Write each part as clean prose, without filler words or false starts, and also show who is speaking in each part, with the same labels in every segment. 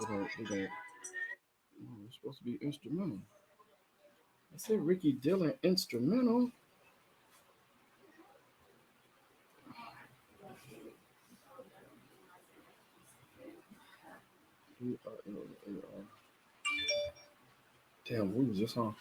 Speaker 1: It's supposed to be instrumental. I said Ricky Dillon instrumental. Damn, we was just on.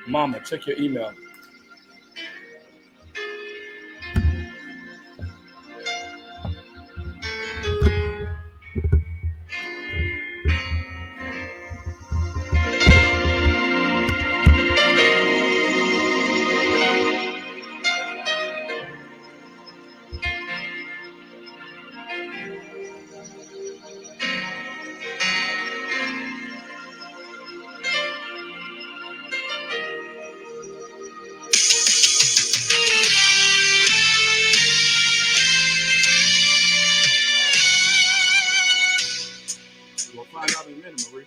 Speaker 1: Mama, check your email. We'll find out in a minute, Marie.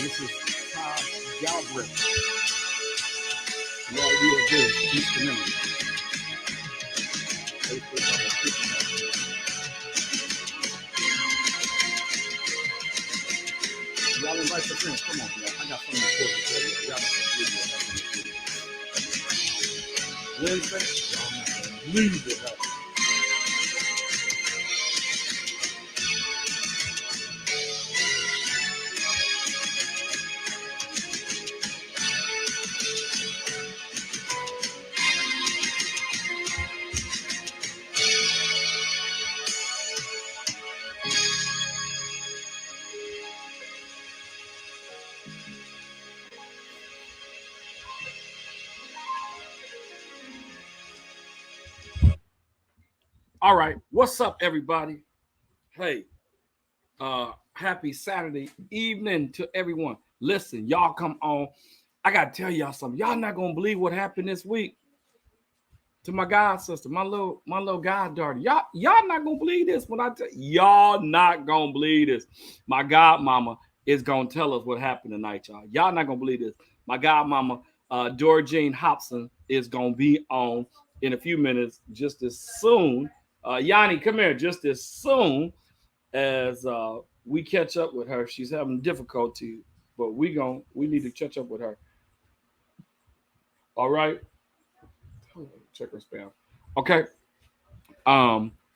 Speaker 1: This is Todd Galbraith. Lord, you are good. Easter memory. Y'all invite your friends. Come on, y'all. I got something important to tell you. Y'all Wednesday, y'all leave it up. All right, what's up, everybody? Hey, happy Saturday evening to everyone. Listen, y'all come on. I gotta tell y'all something. Y'all not gonna believe what happened this week to my god sister, my little goddaughter. Y'all not gonna believe this when I tell y'all not gonna believe this. My godmama is gonna tell us what happened tonight, y'all. Y'all not gonna believe this. My godmama, Dora Hopson, is gonna be on in a few minutes, just as soon. Yanni, come here, just as soon as we catch up with her. She's having difficulty, but we need to catch up with her. All right. Check her spam. Okay.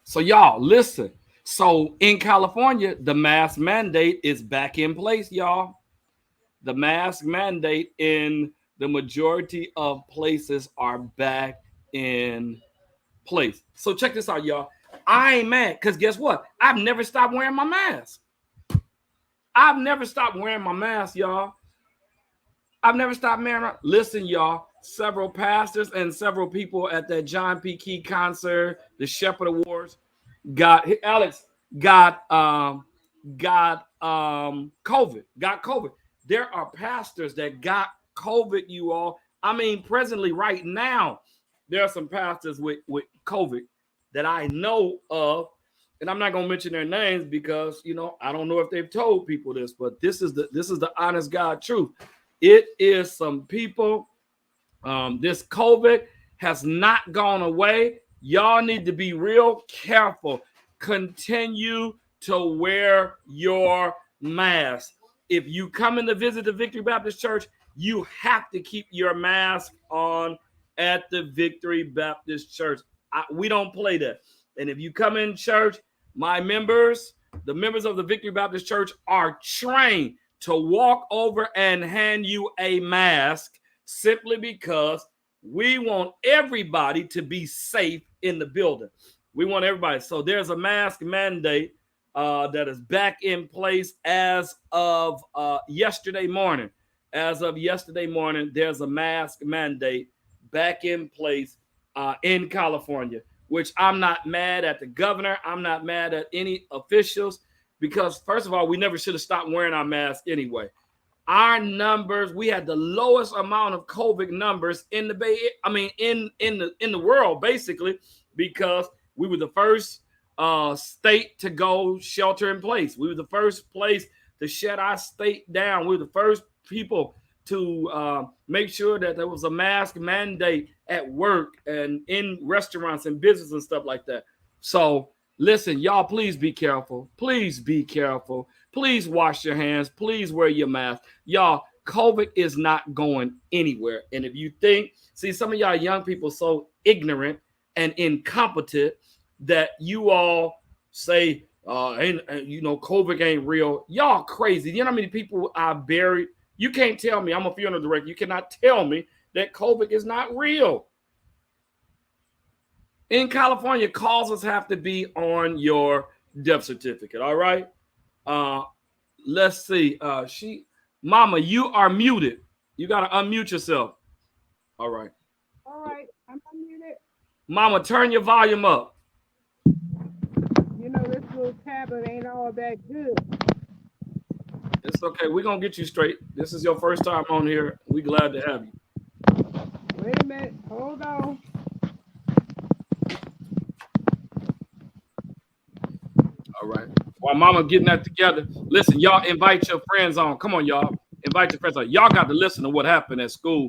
Speaker 1: So y'all listen. So in California, the mask mandate is back in place, y'all. The mask mandate in the majority of places are back in place. So check this out, y'all. I ain't mad because guess what? I've never stopped wearing my mask. I've never stopped wearing my mask, y'all. I've never stopped wearing. Listen, y'all. Several pastors and several people at that John P. Key concert, the Shepherd Awards, got COVID. Got COVID. There are pastors that got COVID, you all. I mean, presently, right now, there are some pastors with COVID that I know of, and I'm not gonna mention their names because I don't know if they've told people this, but this is the honest God truth. It is some people. This COVID has not gone away. Y'all need to be real careful. Continue to wear your mask. If you come in to visit the Victory Baptist Church, you have to keep your mask on at the Victory Baptist Church. We don't play that. And if you come in church, the members of the Victory Baptist Church are trained to walk over and hand you a mask simply because we want everybody to be safe in the building. We want everybody. So there's a mask mandate that is back in place as of yesterday morning. As of yesterday morning, there's a mask mandate back in place in California, which I'm not mad at the governor. I'm not mad at any officials because, first of all, we never should have stopped wearing our mask anyway. Our numbers, we had the lowest amount of COVID numbers in the in the world, basically, because we were the first state to go shelter in place. We were the first place to shut our state down. We were the first people to make sure that there was a mask mandate at work and in restaurants and business and stuff like that. So listen, y'all, please be careful. Please be careful. Please wash your hands. Please wear your mask. Y'all, COVID is not going anywhere. And if you see, some of y'all young people so ignorant and incompetent that you all say, COVID ain't real. Y'all crazy. You know how many people are buried? You can't tell me, I'm a funeral director, you cannot tell me that COVID is not real. In California, causes have to be on your death certificate, all right? Let's see. Mama, you are muted. You got to unmute yourself. All right.
Speaker 2: All right, I'm unmuted.
Speaker 1: Mama, turn your volume up.
Speaker 2: This little tablet ain't all that good.
Speaker 1: It's okay. We're going to get you straight. This is your first time on here. We're glad to have you.
Speaker 2: Wait a minute. Hold on.
Speaker 1: All right. While Mama getting that together, listen, y'all invite your friends on. Come on, y'all. Invite your friends. Y'all got to listen to what happened at school,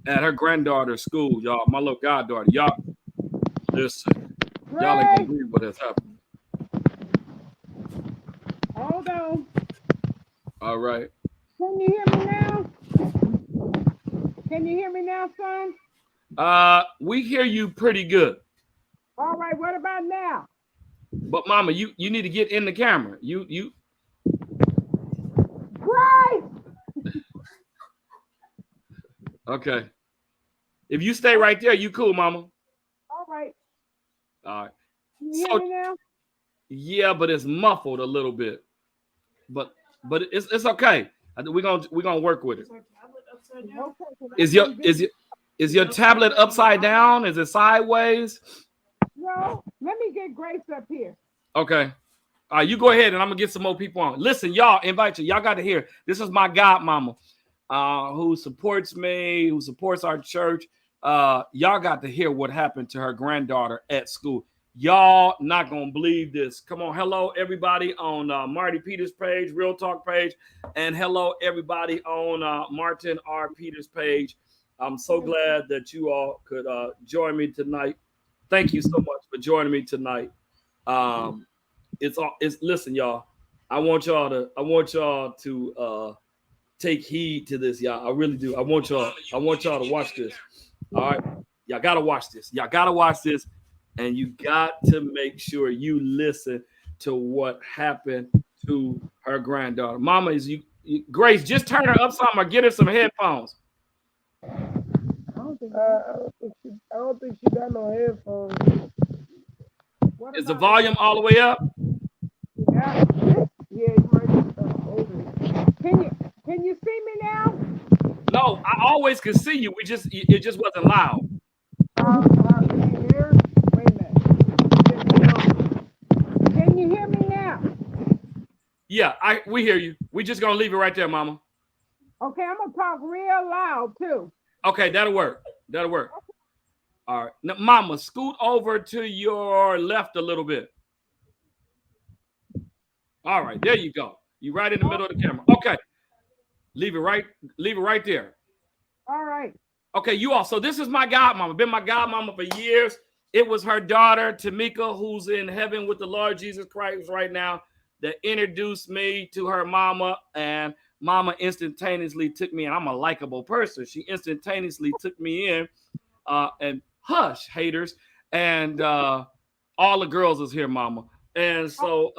Speaker 1: at her granddaughter's school, y'all. My little goddaughter. Y'all listen. Y'all ain't gonna believe what has happened.
Speaker 2: Hold on.
Speaker 1: All right.
Speaker 2: Can you hear me now? Can you hear me now, son?
Speaker 1: We hear you pretty good.
Speaker 2: All right, what about now?
Speaker 1: But Mama, you need to get in the camera. You
Speaker 2: Right.
Speaker 1: okay. If you stay right there, you cool, Mama.
Speaker 2: All right.
Speaker 1: All right.
Speaker 2: Can you hear me now?
Speaker 1: Yeah, but it's muffled a little bit. But it's okay. We're gonna work with it. Is your tablet upside down? Is it sideways?
Speaker 2: No. Let me get Grace up here.
Speaker 1: Okay. All right, you go ahead and I'm gonna get some more people on. Listen, y'all, invite you. Y'all got to hear. This is my godmama, who supports me, who supports our church. Y'all got to hear what happened to her granddaughter at school. Y'all not gonna believe this. Come on, hello everybody on Marty Peters' page, Real Talk page, and hello everybody on Martin R. Peters' page. I'm so glad that you all could join me tonight. Thank you so much for joining me tonight. It's listen, y'all. I want y'all to take heed to this, y'all. I really do. I want y'all to watch this. All right. Y'all gotta watch this. Y'all gotta watch this, and you got to make sure you listen to what happened to her granddaughter. Mama, Grace, just turn her up some or get her some headphones.
Speaker 2: I don't think she got no headphones.
Speaker 1: Is the volume all the way up?
Speaker 2: Yeah, you might can you see me now?
Speaker 1: No, I always could see you. It just wasn't loud.
Speaker 2: Can you hear? Wait a minute. Can you hear me now?
Speaker 1: Yeah, we hear you. We just gonna leave it right there, Mama.
Speaker 2: Okay, I'm gonna talk real loud too.
Speaker 1: Okay, that'll work. That'll work. All right. Now, Mama, scoot over to your left a little bit. All right, there you go. You right in the middle of the camera. Okay. Leave it right there.
Speaker 2: All right.
Speaker 1: Okay, you all. So this is my godmama. Been my godmama for years. It was her daughter, Tamika, who's in heaven with the Lord Jesus Christ right now, that introduced me to her mama, and mama instantaneously took me in. I'm a likable person. She instantaneously took me in, and hush, haters, and all the girls is here, mama. And so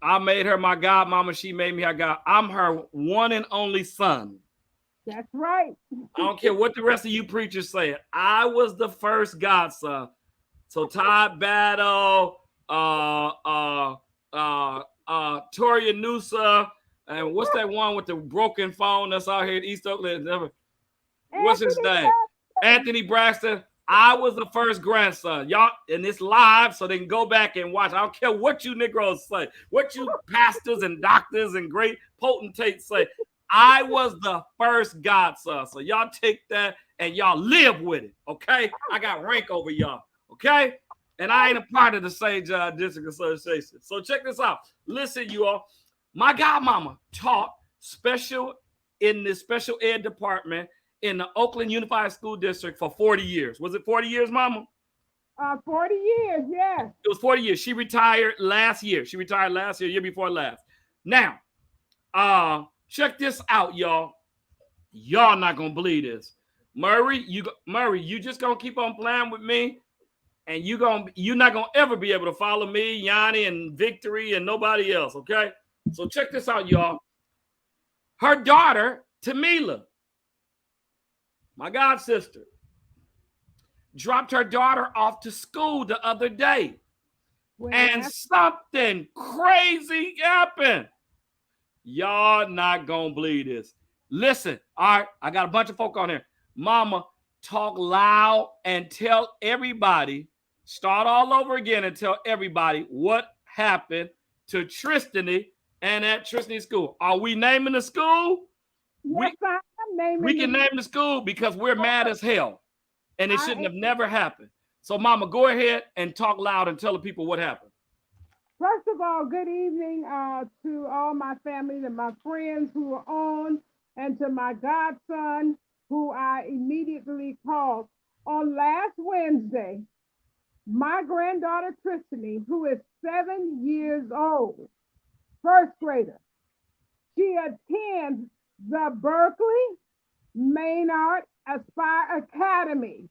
Speaker 1: I made her my godmama. She made me her god. I'm her one and only son.
Speaker 2: That's right.
Speaker 1: I don't care what the rest of you preachers say. I was the first godson. So Todd Battle, Toria Noosa, and what's that one with the broken phone that's out here in East Oakland? What's his name? Anthony Braxton. I was the first grandson. Y'all, and it's live, so they can go back and watch. I don't care what you Negroes say, what you pastors and doctors and great potentates say. I was the first godson. So y'all take that and y'all live with it, okay? I got rank over y'all, okay? And I ain't a part of the St. John District Association. So check this out. Listen, you all. My godmama taught in the special ed department in the Oakland Unified School District for 40 years. Was it 40 years, Mama?
Speaker 2: 40 years, yeah.
Speaker 1: It was 40 years. She retired last year. Year before last. Now, check this out, y'all. Y'all not gonna believe this. Murray, you just gonna keep on playing with me, and you're not gonna ever be able to follow me, Yanni, and Victory, and nobody else, okay? So check this out, y'all. Her daughter, Tamila, my god sister, dropped her daughter off to school the other day. And something crazy happened. Y'all not gonna believe this. Listen, all right, I got a bunch of folk on here. Mama, talk loud and tell everybody, start all over again and tell everybody what happened to Tristany and at Tristany School. Are we naming the school?
Speaker 2: Yes,
Speaker 1: we can name the school because we're mad as hell. And it shouldn't have never happened. So, Mama, go ahead and talk loud and tell the people what happened.
Speaker 2: First of of all, good evening to all my family and my friends who are on, and to my godson who I immediately called. On last Wednesday, my granddaughter Tristany, who is 7 years old, first grader, she attends the Berkeley Maynard Aspire Academy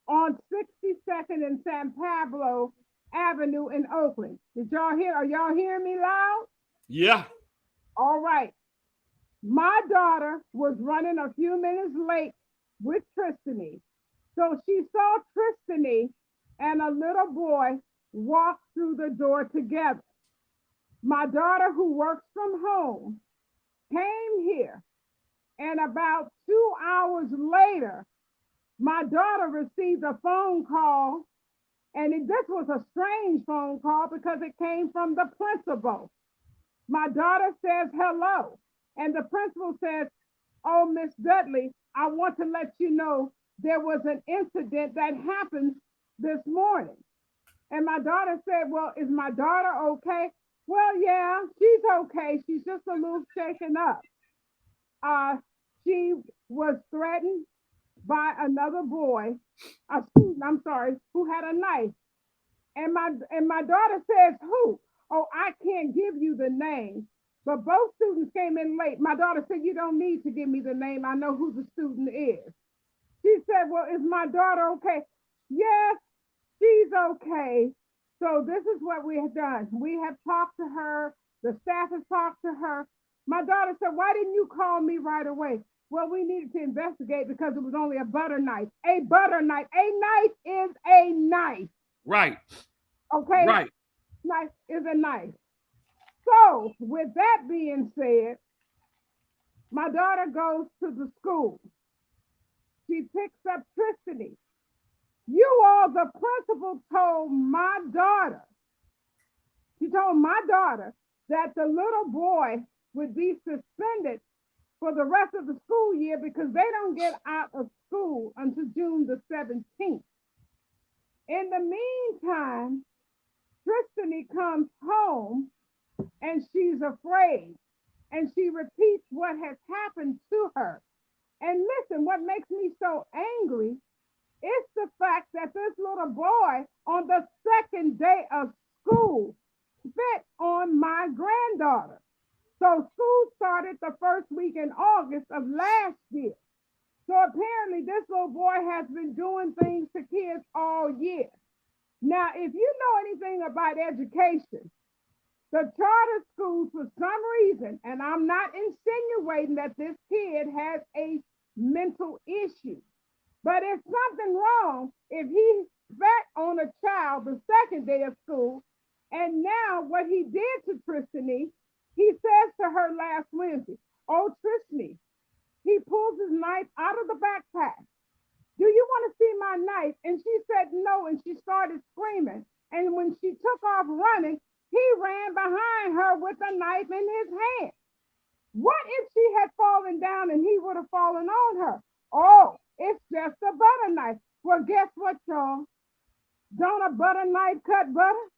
Speaker 2: on 62nd and San Pablo Avenue in Oakland. Did y'all hear? Are y'all hearing me loud?
Speaker 1: Yeah.
Speaker 2: All right. My daughter was running a few minutes late with Tristany. So she saw Tristany and a little boy walk through the door together. My daughter, who works from home, came here, and about 2 hours later, my daughter received a phone call, and this was a strange phone call because it came from the principal. My daughter says hello, and the principal says, "Oh, Miss Dudley, I want to let you know there was an incident that happened this morning." And my daughter said, "Well, is my daughter okay?" "Well, yeah, she's okay. She's just a little shaken up. She was threatened by another boy, a student, I'm sorry, who had a knife." And my daughter says, "Who?" "Oh, I can't give you the name, but both students came in late." My daughter said, "You don't need to give me the name. I know who the student is." She said, "Well, is my daughter okay?" "Yes, she's okay." So this is what we have done. We have talked to her. The staff has talked to her. My daughter said, "Why didn't you call me right away?" "Well, we needed to investigate because it was only a butter knife." A butter knife. A knife is a knife.
Speaker 1: Right.
Speaker 2: Okay?
Speaker 1: Right.
Speaker 2: Knife is a knife. So, with that being said, my daughter goes to the school. She picks up Tristany. You all, the principal told my daughter, she told my daughter that the little boy would be suspended for the rest of the school year because they don't get out of school until June the 17th. In the meantime, Tristany comes home and she's afraid, and she repeats what has happened to her. And listen, what makes me so angry is the fact that this little boy on the second day of school spit on my granddaughter. So school started the first week in August of last year. So apparently this little boy has been doing things to kids all year. Now, if you know anything about education, the charter schools, for some reason, and I'm not insinuating that this kid has a mental issue, but it's something wrong if he spat on a child the second day of school. And now what he did to Tristany, he says to her last Wednesday, "Oh, Tristany," he pulls his knife out of the backpack. "Do you want to see my knife?" And she said no, and she started screaming. And when she took off running, he ran behind her with a knife in his hand. What if she had fallen down and he would have fallen on her? "Oh, it's just a butter knife." Well, guess what, y'all? Don't a butter knife cut butter?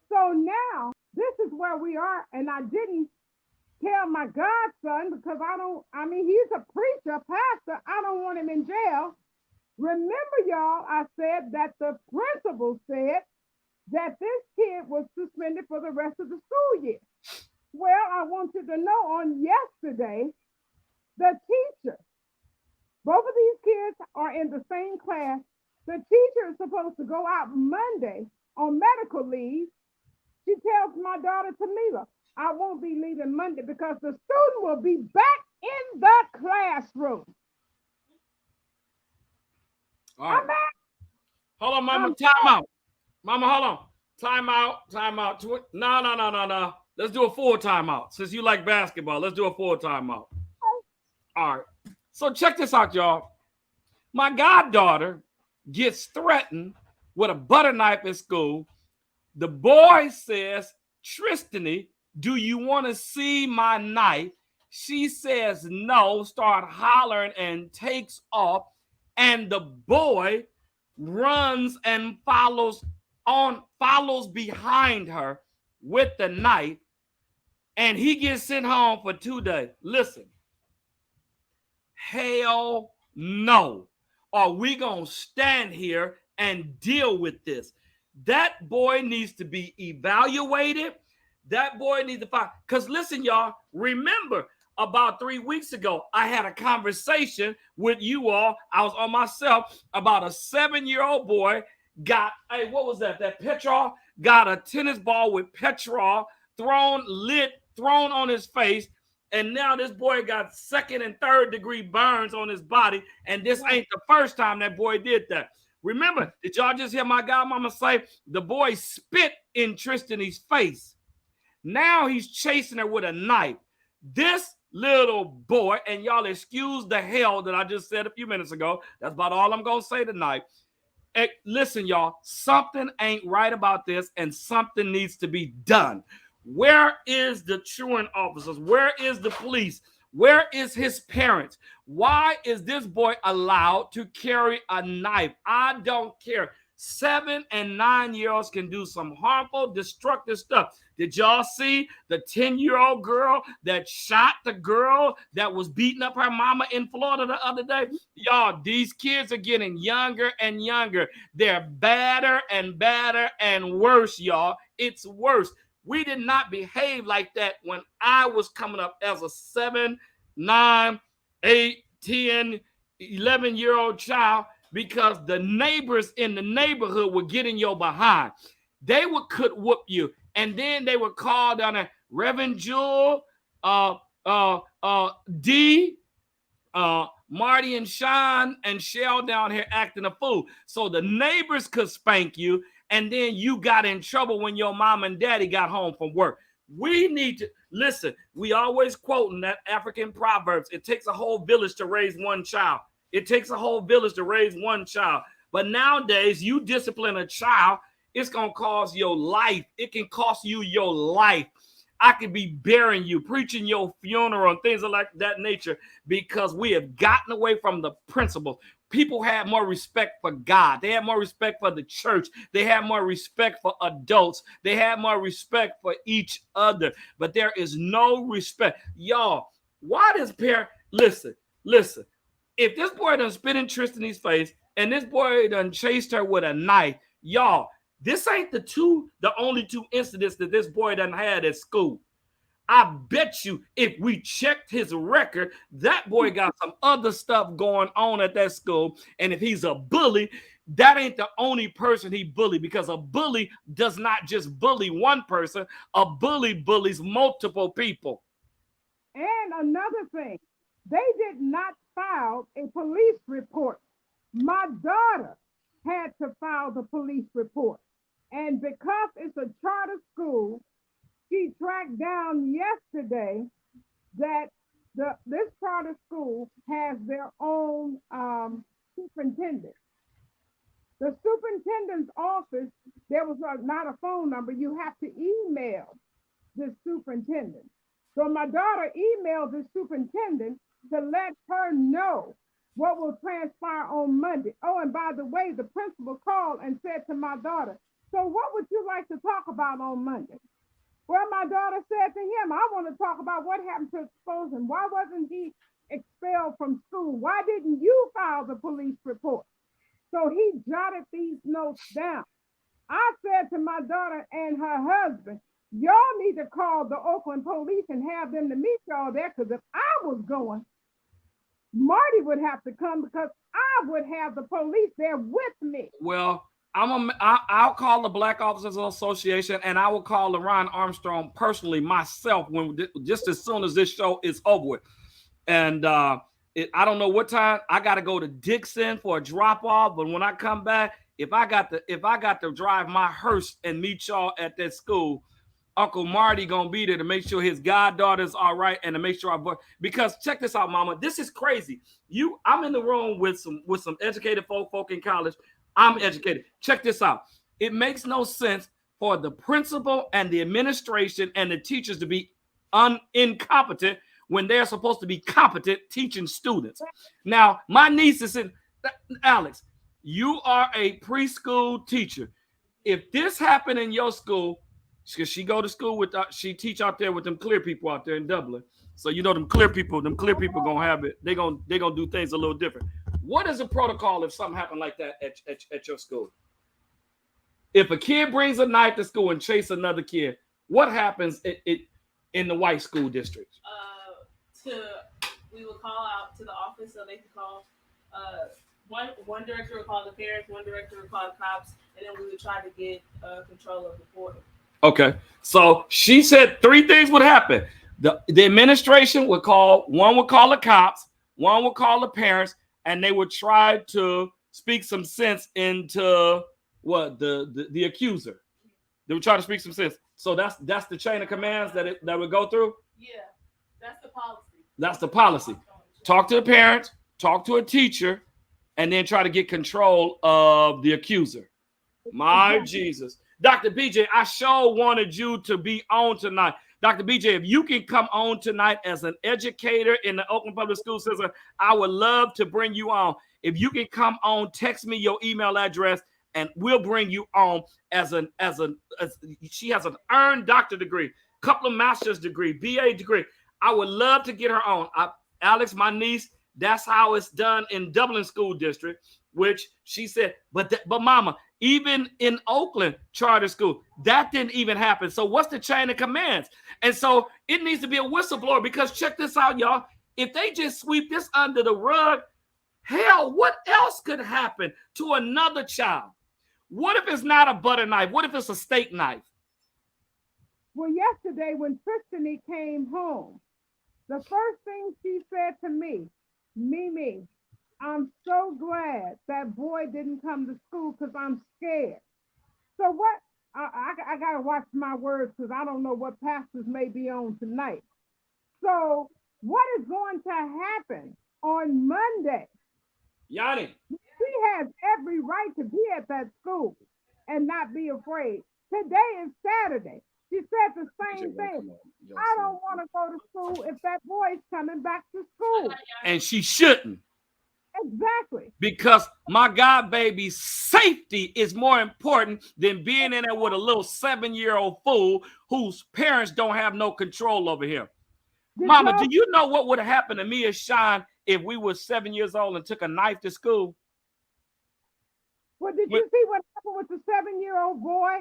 Speaker 2: So now this is where we are, and I didn't tell my godson because he's a preacher, pastor. I don't want him in jail. Remember, y'all, I said that the principal said that this kid was suspended for the rest of the school year. Well, I want you to know on yesterday, the teacher, both of these kids are in the same class. The teacher is supposed to go out Monday on medical leave. She tells my daughter Tamila, "I won't be leaving Monday because the student will be back in the classroom."
Speaker 1: All right.
Speaker 2: I'm back.
Speaker 1: Hold on, Mama.
Speaker 2: I'm
Speaker 1: Time
Speaker 2: back.
Speaker 1: out. Mama, hold on. Time out. Time out. No. Let's do a full timeout. Since you like basketball, let's do a full timeout. All right. So check this out, y'all. My goddaughter gets threatened with a butter knife at school. The boy says, "Tristany, do you want to see my knife?" She says no, start hollering and takes off. And the boy runs and follows follows behind her with the knife, and he gets sent home for 2 days. Listen, hell no. Are we going to stand here and deal with this? That boy needs to be evaluated. That boy needs to find. Because listen, y'all, remember about 3 weeks ago, I had a conversation with you all. I was on myself about a 7-year-old boy got, hey, what was that? That petrol, got a tennis ball with petrol thrown on his face. And now this boy got 2nd and 3rd degree burns on his body. And this ain't the first time that boy did that. Remember, did y'all just hear my godmama say the boy spit in Tristan's face? Now he's chasing her with a knife. This little boy, and y'all excuse the hell that I just said a few minutes ago. That's about all I'm going to say tonight. Hey, listen, y'all, something ain't right about this, and something needs to be done. Where is the truant officers? Where is the police? Where is his parents? Why is this boy allowed to carry a knife? I don't care. 7 and 9-year-olds can do some harmful, destructive stuff. Did y'all see the 10-year-old girl that shot the girl that was beating up her mama in Florida the other day? Y'all, these kids are getting younger and younger. They're badder and badder and worse, y'all. It's worse. We did not behave like that when I was coming up as a 7, 9, 8, 10, 11-year-old child, because the neighbors in the neighborhood were getting your behind. They could whoop you, and then they would call down there, Reverend Jewel, D, Marty and Sean and Shell down here acting a fool. So the neighbors could spank you, and then you got in trouble when your mom and daddy got home from work. We need to listen. We always quoting that African proverbs. It takes a whole village to raise one child. It takes a whole village to raise one child. But nowadays, you discipline a child, it's going to cost your life. It can cost you your life. I could be burying you, preaching your funeral, and things of like that nature, because we have gotten away from the principles. People had more respect for God. They had more respect for the church. They had more respect for adults. They had more respect for each other. But there is no respect. Y'all, why does listen. If this boy done spit in Tristan's face and this boy done chased her with a knife, y'all, this ain't the only 2 incidents that this boy done had at school. I bet you if we checked his record, that boy got some other stuff going on at that school. And if he's a bully, that ain't the only person he bullied, because a bully does not just bully one person. A bully bullies multiple people.
Speaker 2: And another thing, they did not file a police report. My daughter had to file the police report. And because it's a charter school, she tracked down yesterday that this charter school has their own superintendent. The superintendent's office, there was not a phone number. You have to email the superintendent. So my daughter emailed the superintendent to let her know what will transpire on Monday. Oh, and by the way, the principal called and said to my daughter, so what would you like to talk about on Monday? Well, my daughter said to him, I want to talk about what happened to Explosion. Why wasn't he expelled from school? Why didn't you file the police report? So he jotted these notes down. I said to my daughter and her husband, y'all need to call the Oakland police and have them to meet y'all there, because if I was going, Marty would have to come, because I would have the police there with me.
Speaker 1: Well, I'll call the Black Officers Association, and I will call LaRon Armstrong personally myself just as soon as this show is over with. And I don't know what time I got to go to Dixon for a drop off, but when I come back, if I got to drive my hearse and meet y'all at that school, Uncle Marty gonna be there to make sure his goddaughter's all right, and to make sure because check this out, Mama. This is crazy. I'm in the room with some educated folk in college. I'm educated. Check this out. It makes no sense for the principal and the administration and the teachers to be incompetent when they're supposed to be competent teaching students. Now, my niece is in, Alex, you are a preschool teacher. if this happened in your school, because she go to school with, she teach out there with them clear people out there in Dublin. So you know them clear people gonna have it. They gonna do things a little different. What is the protocol if something happened like that at your school? If a kid brings a knife to school and chase another kid, what happens in the white school district?
Speaker 3: We would call out to the office so they could call. One director would call the parents, one director would call the cops, and then we would try to get control of the portal.
Speaker 1: Okay, so she said 3 things would happen. The administration would call, one would call the cops, one would call the parents, and they would try to speak some sense into what the accuser. They would try to speak some sense. So that's the chain of commands that would go through.
Speaker 3: Yeah, that's the policy.
Speaker 1: That's the policy. Talk to the parents, talk to a teacher, and then try to get control of the accuser. My Jesus. Dr. BJ, I sure wanted you to be on tonight. Dr. BJ, if you can come on tonight as an educator in the Oakland Public School System, I would love to bring you on. If you can come on, text me your email address, and we'll bring you on as she has an earned doctorate degree, couple of master's degree, BA degree. I would love to get her on. Alex, my niece, that's how it's done in Dublin School District, which she said, but mama, even in Oakland charter school, that didn't even happen. So what's the chain of commands? And so it needs to be a whistleblower, because check this out, y'all. If they just sweep this under the rug, hell, what else could happen to another child? What if it's not a butter knife? What if it's a steak knife?
Speaker 2: Well, yesterday when Tristany came home, the first thing she said to me, Mimi, I'm so glad that boy didn't come to school because I'm scared. So what? I got to watch my words because I don't know what pastors may be on tonight. So what is going to happen on Monday?
Speaker 1: Yanni.
Speaker 2: She has every right to be at that school and not be afraid. Today is Saturday. She said the same thing. I don't want to go to school if that boy's coming back to school.
Speaker 1: And she shouldn't.
Speaker 2: Exactly.
Speaker 1: Because my God baby's safety is more important than being in there with a little 7-year-old fool whose parents don't have no control over him. Mama, do you know what would have happened to me and Sean if we were 7 years old and took a knife to school?
Speaker 2: Well, did you see what happened with the 7-year-old boy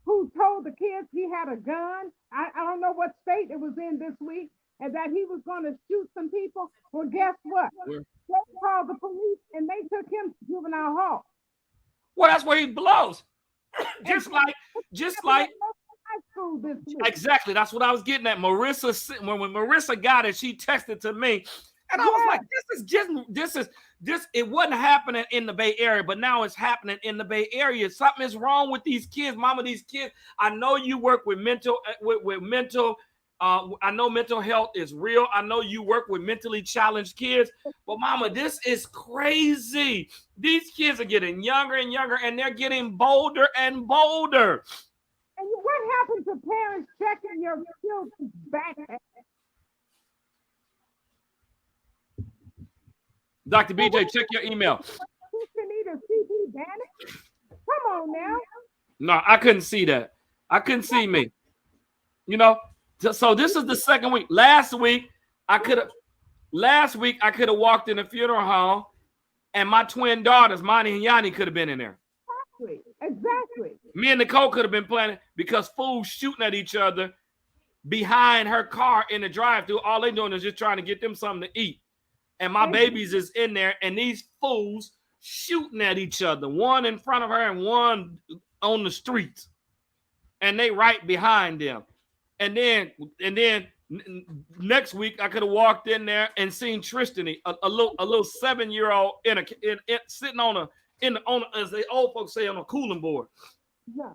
Speaker 2: who told the kids he had a gun? I don't know what state it was in this week, and that he was going to shoot some people. Well, guess what? They called the police and they took him to juvenile hall.
Speaker 1: Well, that's where he belongs. just like
Speaker 2: high school this week.
Speaker 1: Exactly. That's what I was getting at. Marissa, when Marissa got it, she texted to me, and I was like, this. It wasn't happening in the Bay Area, but now it's happening in the Bay Area. Something is wrong with these kids, Mama. These kids. I know you work with mental. I know mental health is real. I know you work with mentally challenged kids, but Mama, this is crazy. These kids are getting younger and younger, and they're getting bolder and bolder.
Speaker 2: And what happens to parents checking your children's backpack?
Speaker 1: Dr. BJ, check your email.
Speaker 2: Come on now.
Speaker 1: No, I couldn't see that. I couldn't see me. You know, so this is the second week. Last week I could have walked in the funeral home, and my twin daughters, Marty and Yanni, could have been in there.
Speaker 2: Exactly.
Speaker 1: Me and Nicole could have been playing because fools shooting at each other behind her car in the drive-thru. All they doing is just trying to get them something to eat. And my babies is in there, and these fools shooting at each other, one in front of her and one on the streets. And they right behind them. And then next week I could have walked in there and seen Tristany, a little 7-year-old sitting on as the old folks say, on a cooling board.
Speaker 2: Yeah.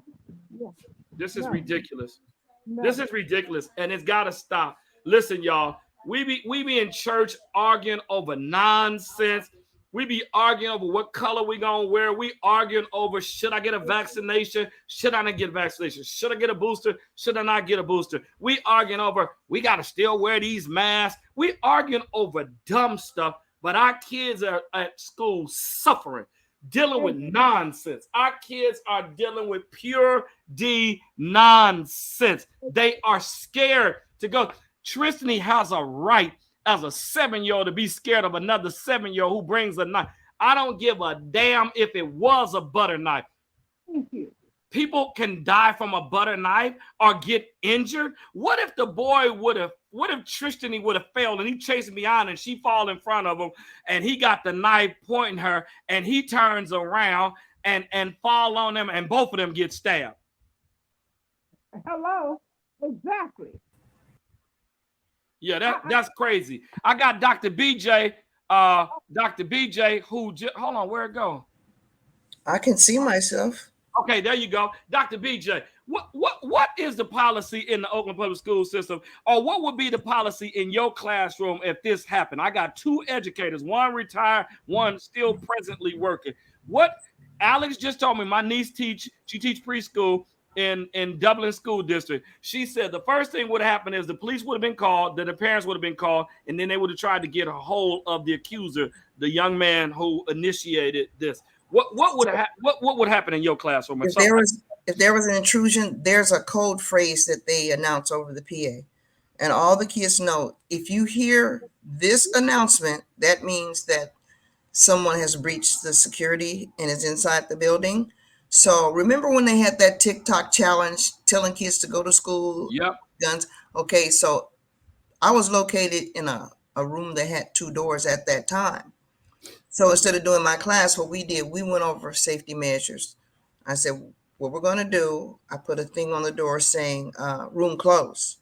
Speaker 1: This is ridiculous. This is ridiculous, and it's got to stop. Listen, y'all, we be in church arguing over nonsense. We be arguing over what color we gonna wear. We arguing over, should I get a vaccination? Should I not get a vaccination? Should I get a booster? Should I not get a booster? We arguing over, we got to still wear these masks. We arguing over dumb stuff, but our kids are at school suffering. dealing with nonsense. Our kids are dealing with pure D nonsense. They are scared to go. Tristany has a right as a 7-year-old to be scared of another 7-year-old who brings a knife. I don't give a damn if it was a butter knife.
Speaker 2: Thank you.
Speaker 1: People can die from a butter knife or get injured. What if the boy what if Tristany would have failed and he chasing behind and she fall in front of him and he got the knife pointing her and he turns around and fall on them and both of them get stabbed?
Speaker 2: Hello. Exactly.
Speaker 1: Yeah, that's crazy. I got Dr. BJ, who hold on, where it go?
Speaker 4: I can see myself.
Speaker 1: Okay, there you go. Dr. BJ, what is the policy in the Oakland Public School system, or what would be the policy in your classroom if this happened? I got 2 educators, one retired, one still presently working. What Alex just told me, my niece teach preschool in Dublin School District. She said the first thing would happen is the police would have been called, then the parents would have been called, and then they would have tried to get a hold of the accuser, the young man who initiated this. What would happen in your classroom?
Speaker 4: If there was an intrusion, there's a code phrase that they announce over the PA, and all the kids know. If you hear this announcement, that means that someone has breached the security and is inside the building. So remember when they had that TikTok challenge telling kids to go to school?
Speaker 1: Yep.
Speaker 4: Guns. Okay, so I was located in a room that had 2 doors at that time. So instead of doing my class, what we did, we went over safety measures. I said, what we're going to do, I put a thing on the door saying room closed.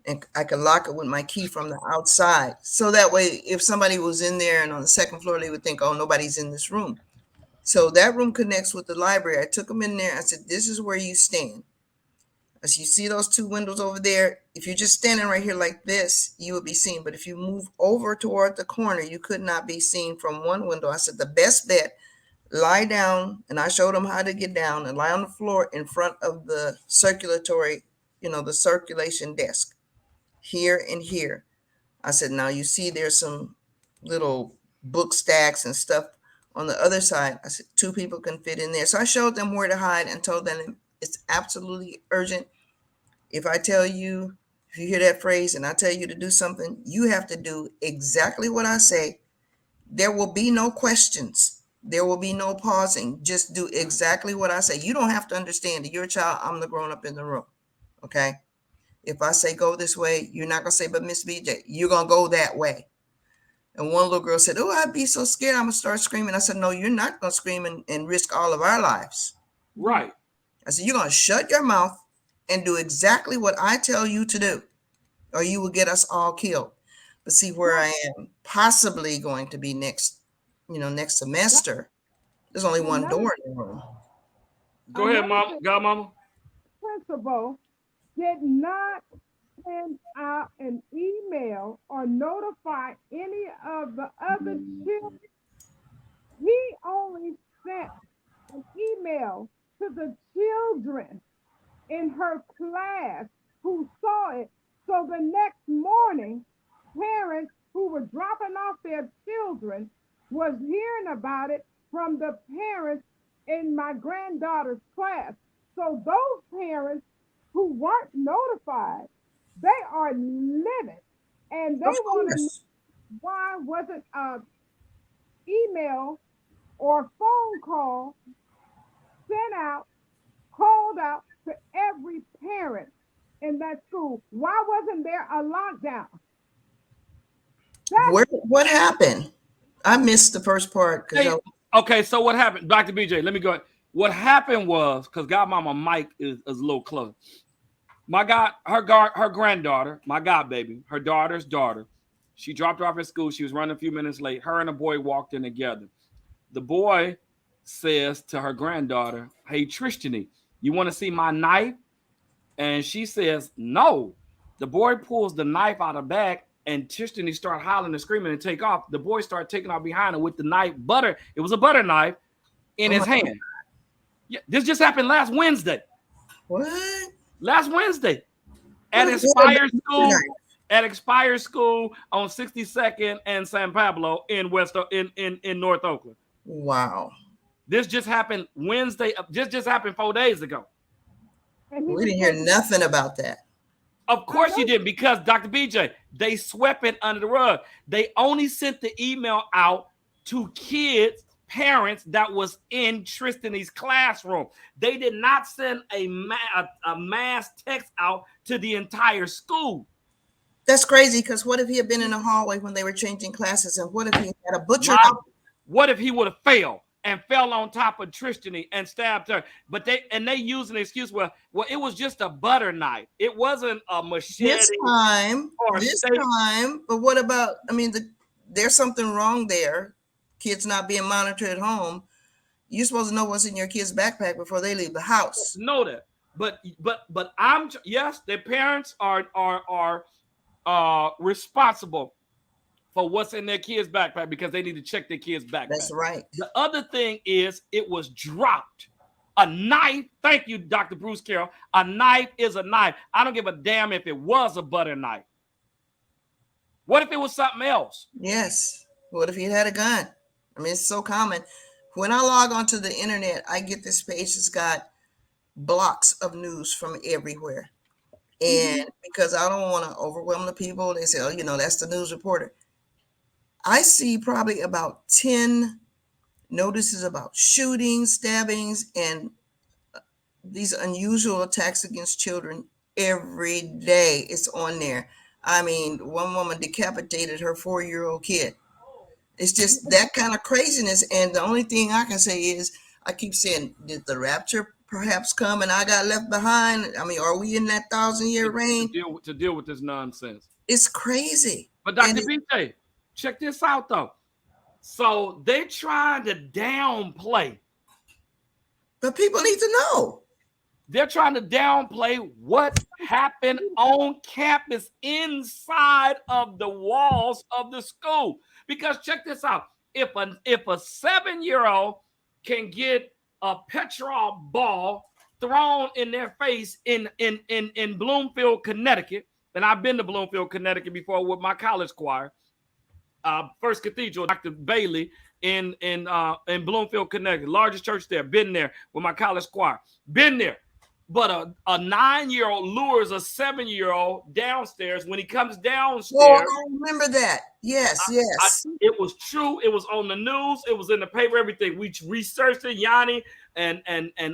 Speaker 4: And I could lock it with my key from the outside. So that way, if somebody was in there and on the 2nd floor, they would think, oh, nobody's in this room. So that room connects with the library. I took them in there. I said, this is where you stand. As you see those 2 windows over there, if you're just standing right here like this, you would be seen. But if you move over toward the corner, you could not be seen from one window. I said, the best bet, lie down. And I showed them how to get down and lie on the floor in front of the circulatory, the circulation desk here and here. I said, now you see there's some little book stacks and stuff on the other side. I said, 2 people can fit in there. So I showed them where to hide and told them it's absolutely urgent. If I tell you, if you hear that phrase and I tell you to do something, you have to do exactly what I say. There will be no questions. There will be no pausing. Just do exactly what I say. You don't have to understand that you're a child. I'm the grown up in the room. Okay. If I say go this way, you're not going to say, but Miss BJ, you're going to go that way. And one little girl said, oh, I'd be so scared. I'm going to start screaming. I said, no, you're not going to scream and risk all of our lives.
Speaker 1: Right.
Speaker 4: I said, you're going to shut your mouth and do exactly what I tell you to do, or you will get us all killed. But see, where I am possibly going to be next semester, there's only one door in the room.
Speaker 1: Go ahead, Mom. Godmama.
Speaker 2: Principal did not send out an email or notify any of the other children. He only sent an email to the children in her class who saw it. So the next morning, parents who were dropping off their children was hearing about it from the parents in my granddaughter's class. So those parents who weren't notified, they are livid. And they want to know why wasn't an email or phone call sent out, called out to every parent in that school. Why wasn't there a lockdown?
Speaker 4: What happened? I missed the first part.
Speaker 1: Okay, so what happened? Dr. BJ, let me go ahead. What happened was, because Godmama Mike is a little close. Her granddaughter, my godbaby, her daughter's daughter, she dropped her off at school. She was running a few minutes late. Her and a boy walked in together. The boy says to her granddaughter, hey, Tristany, you want to see my knife? And she says, no. The boy pulls the knife out of the bag, and Tristany start hollering and screaming and take off. The boy started taking off behind her with the knife, it was a butter knife, in his hand. Yeah, this just happened last Wednesday.
Speaker 4: What?
Speaker 1: Last Wednesday. At Inspire School. At Expire School on 62nd and San Pablo in North Oakland.
Speaker 4: Wow.
Speaker 1: This just happened Wednesday. Just happened 4 days ago.
Speaker 2: And
Speaker 4: We didn't hear nothing about that.
Speaker 1: Of course you did, because Dr. BJ, they swept it under the rug. They only sent the email out to kids, parents that was in Tristany's classroom. They did not send a mass text out to the entire school.
Speaker 4: That's crazy, because what if he had been in the hallway when they were changing classes, and what if he had a butcher?
Speaker 1: What if he would have failed and fell on top of Tristany and stabbed her? But they use an excuse. Well, it was just a butter knife. It wasn't a machete.
Speaker 4: This time. But what about? I mean, there's something wrong there. Kids not being monitored at home. You're supposed to know what's in your kid's backpack before they leave the house.
Speaker 1: Know that. But yes, their parents are responsible for what's in their kids' backpack, because they need to check their kids' backpack.
Speaker 4: That's right.
Speaker 1: The other thing is, it was dropped. A knife. Thank you, Dr. Bruce Carroll. A knife is a knife. I don't give a damn if it was a butter knife. What if it was something else?
Speaker 4: Yes. What if he had a gun? I mean, it's so common. When I log onto the internet, I get this page that's got blocks of news from everywhere. And because I don't want to overwhelm the people, they say, oh, that's the news reporter. I see probably about 10 notices about shootings, stabbings, and these unusual attacks against children every day. It's on there. I mean, one woman decapitated her 4-year-old kid. It's just that kind of craziness. And the only thing I can say is, I keep saying, did the rapture perhaps come and I got left behind? I mean, are we in that 1,000-year reign?
Speaker 1: To deal with this nonsense.
Speaker 4: It's crazy.
Speaker 1: But Dr. BJ, check this out, though. So they're trying to downplay.
Speaker 4: But people need to know.
Speaker 1: They're trying to downplay what happened on campus inside of the walls of the school. Because check this out. If a 7-year-old can get a petrol ball thrown in their face in Bloomfield, Connecticut, and I've been to Bloomfield, Connecticut before with my college choir, First Cathedral, Dr. Bailey in Bloomfield, Connecticut, largest church there. Been there with my college choir. Been there. But a 9-year-old lures a 7-year-old downstairs. When he comes downstairs,
Speaker 4: I remember that. Yes.
Speaker 1: It was true. It was on the news. It was in the paper. Everything. We researched it. Yanni and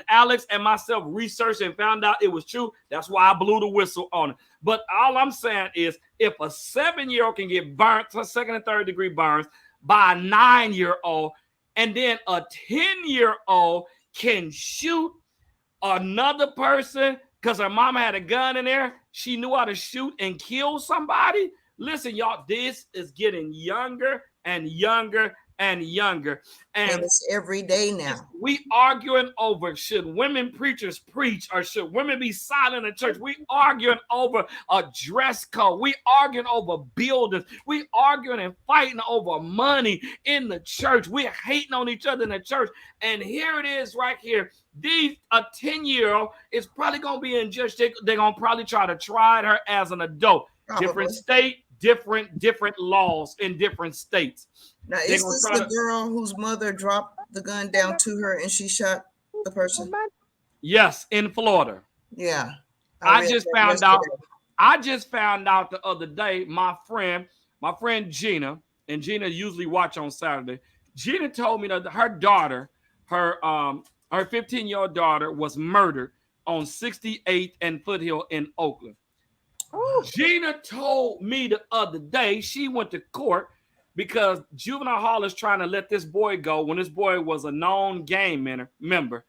Speaker 1: Alex and myself researched and found out it was true. That's why I blew the whistle on it. But all I'm saying is, if a 7-year-old can get burnt to 2nd and 3rd degree burns by a 9-year-old, and then a 10-year-old can shoot another person because her mama had a gun in there, she knew how to shoot and kill somebody. Listen, y'all, this is getting younger and younger and younger. And
Speaker 4: it's every day now.
Speaker 1: We arguing over, should women preachers preach or should women be silent in church? We arguing over a dress code. We arguing over buildings. We arguing and fighting over money in the church. We're hating on each other in the church. And here it is right here. A 10-year-old is probably going to be in judge. They're going to probably try to try her as an adult. Probably. Different state, different laws in different states.
Speaker 4: Now, is this the girl whose mother dropped the gun down to her and she shot the person?
Speaker 1: Yes, in Florida.
Speaker 4: Yeah.
Speaker 1: I just found out the other day, my friend Gina, and Gina usually watch on Saturday. Gina told me that her daughter, her 15-year-old daughter, was murdered on 68th and Foothill in Oakland. Oh. Gina told me the other day she went to court because juvenile hall is trying to let this boy go when this boy was a known gang member.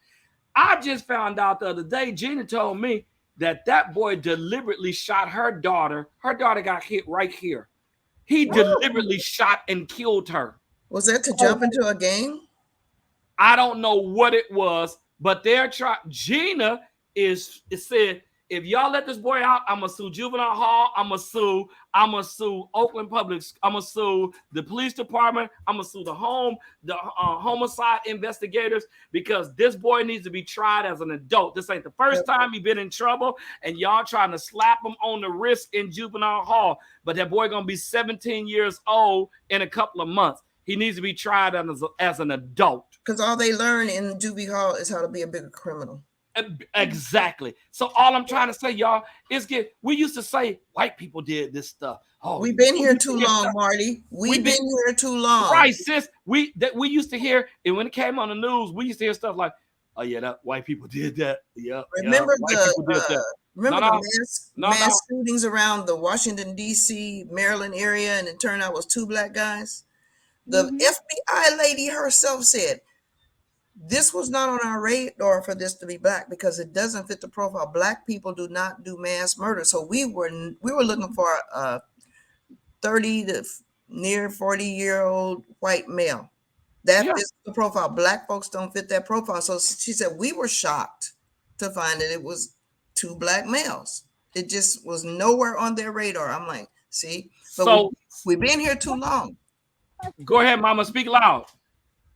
Speaker 1: I just found out the other day, Gina told me that boy deliberately shot her daughter. Her daughter got hit right here. He deliberately shot and killed her.
Speaker 4: Was that to jump into a game?
Speaker 1: I don't know what it was, but they're trying. Gina said, if y'all let this boy out, I'm gonna sue juvenile hall. I'm gonna sue Oakland Public. I'm gonna sue the police department. I'm gonna sue the homicide investigators, because this boy needs to be tried as an adult. This ain't the first time he been in trouble, and y'all trying to slap him on the wrist in juvenile hall. But that boy gonna be 17 years old in a couple of months. He needs to be tried as an adult.
Speaker 4: Because all they learn in juvie hall is how to be a bigger criminal.
Speaker 1: Exactly. So all I'm trying to say, y'all, is we used to say white people did this stuff. Oh,
Speaker 4: we've been here too long, Marty. We've been here too long.
Speaker 1: Right, sis. We used to hear, and when it came on the news, we used to hear stuff like, "Oh yeah, that white people did that." Yeah.
Speaker 4: Remember
Speaker 1: the
Speaker 4: mass shootings around the Washington D.C., Maryland area, and it turned out it was 2 black guys. The FBI lady herself said, this was not on our radar for this to be black because it doesn't fit the profile. Black people do not do mass murder. So we were looking for a 30 to near 40-year-old white male. That fits the profile. Black folks don't fit that profile. So she said we were shocked to find that it was 2 black males. It just was nowhere on their radar. I'm like, see, but so we've been here too long.
Speaker 1: Go ahead, Mama. Speak loud.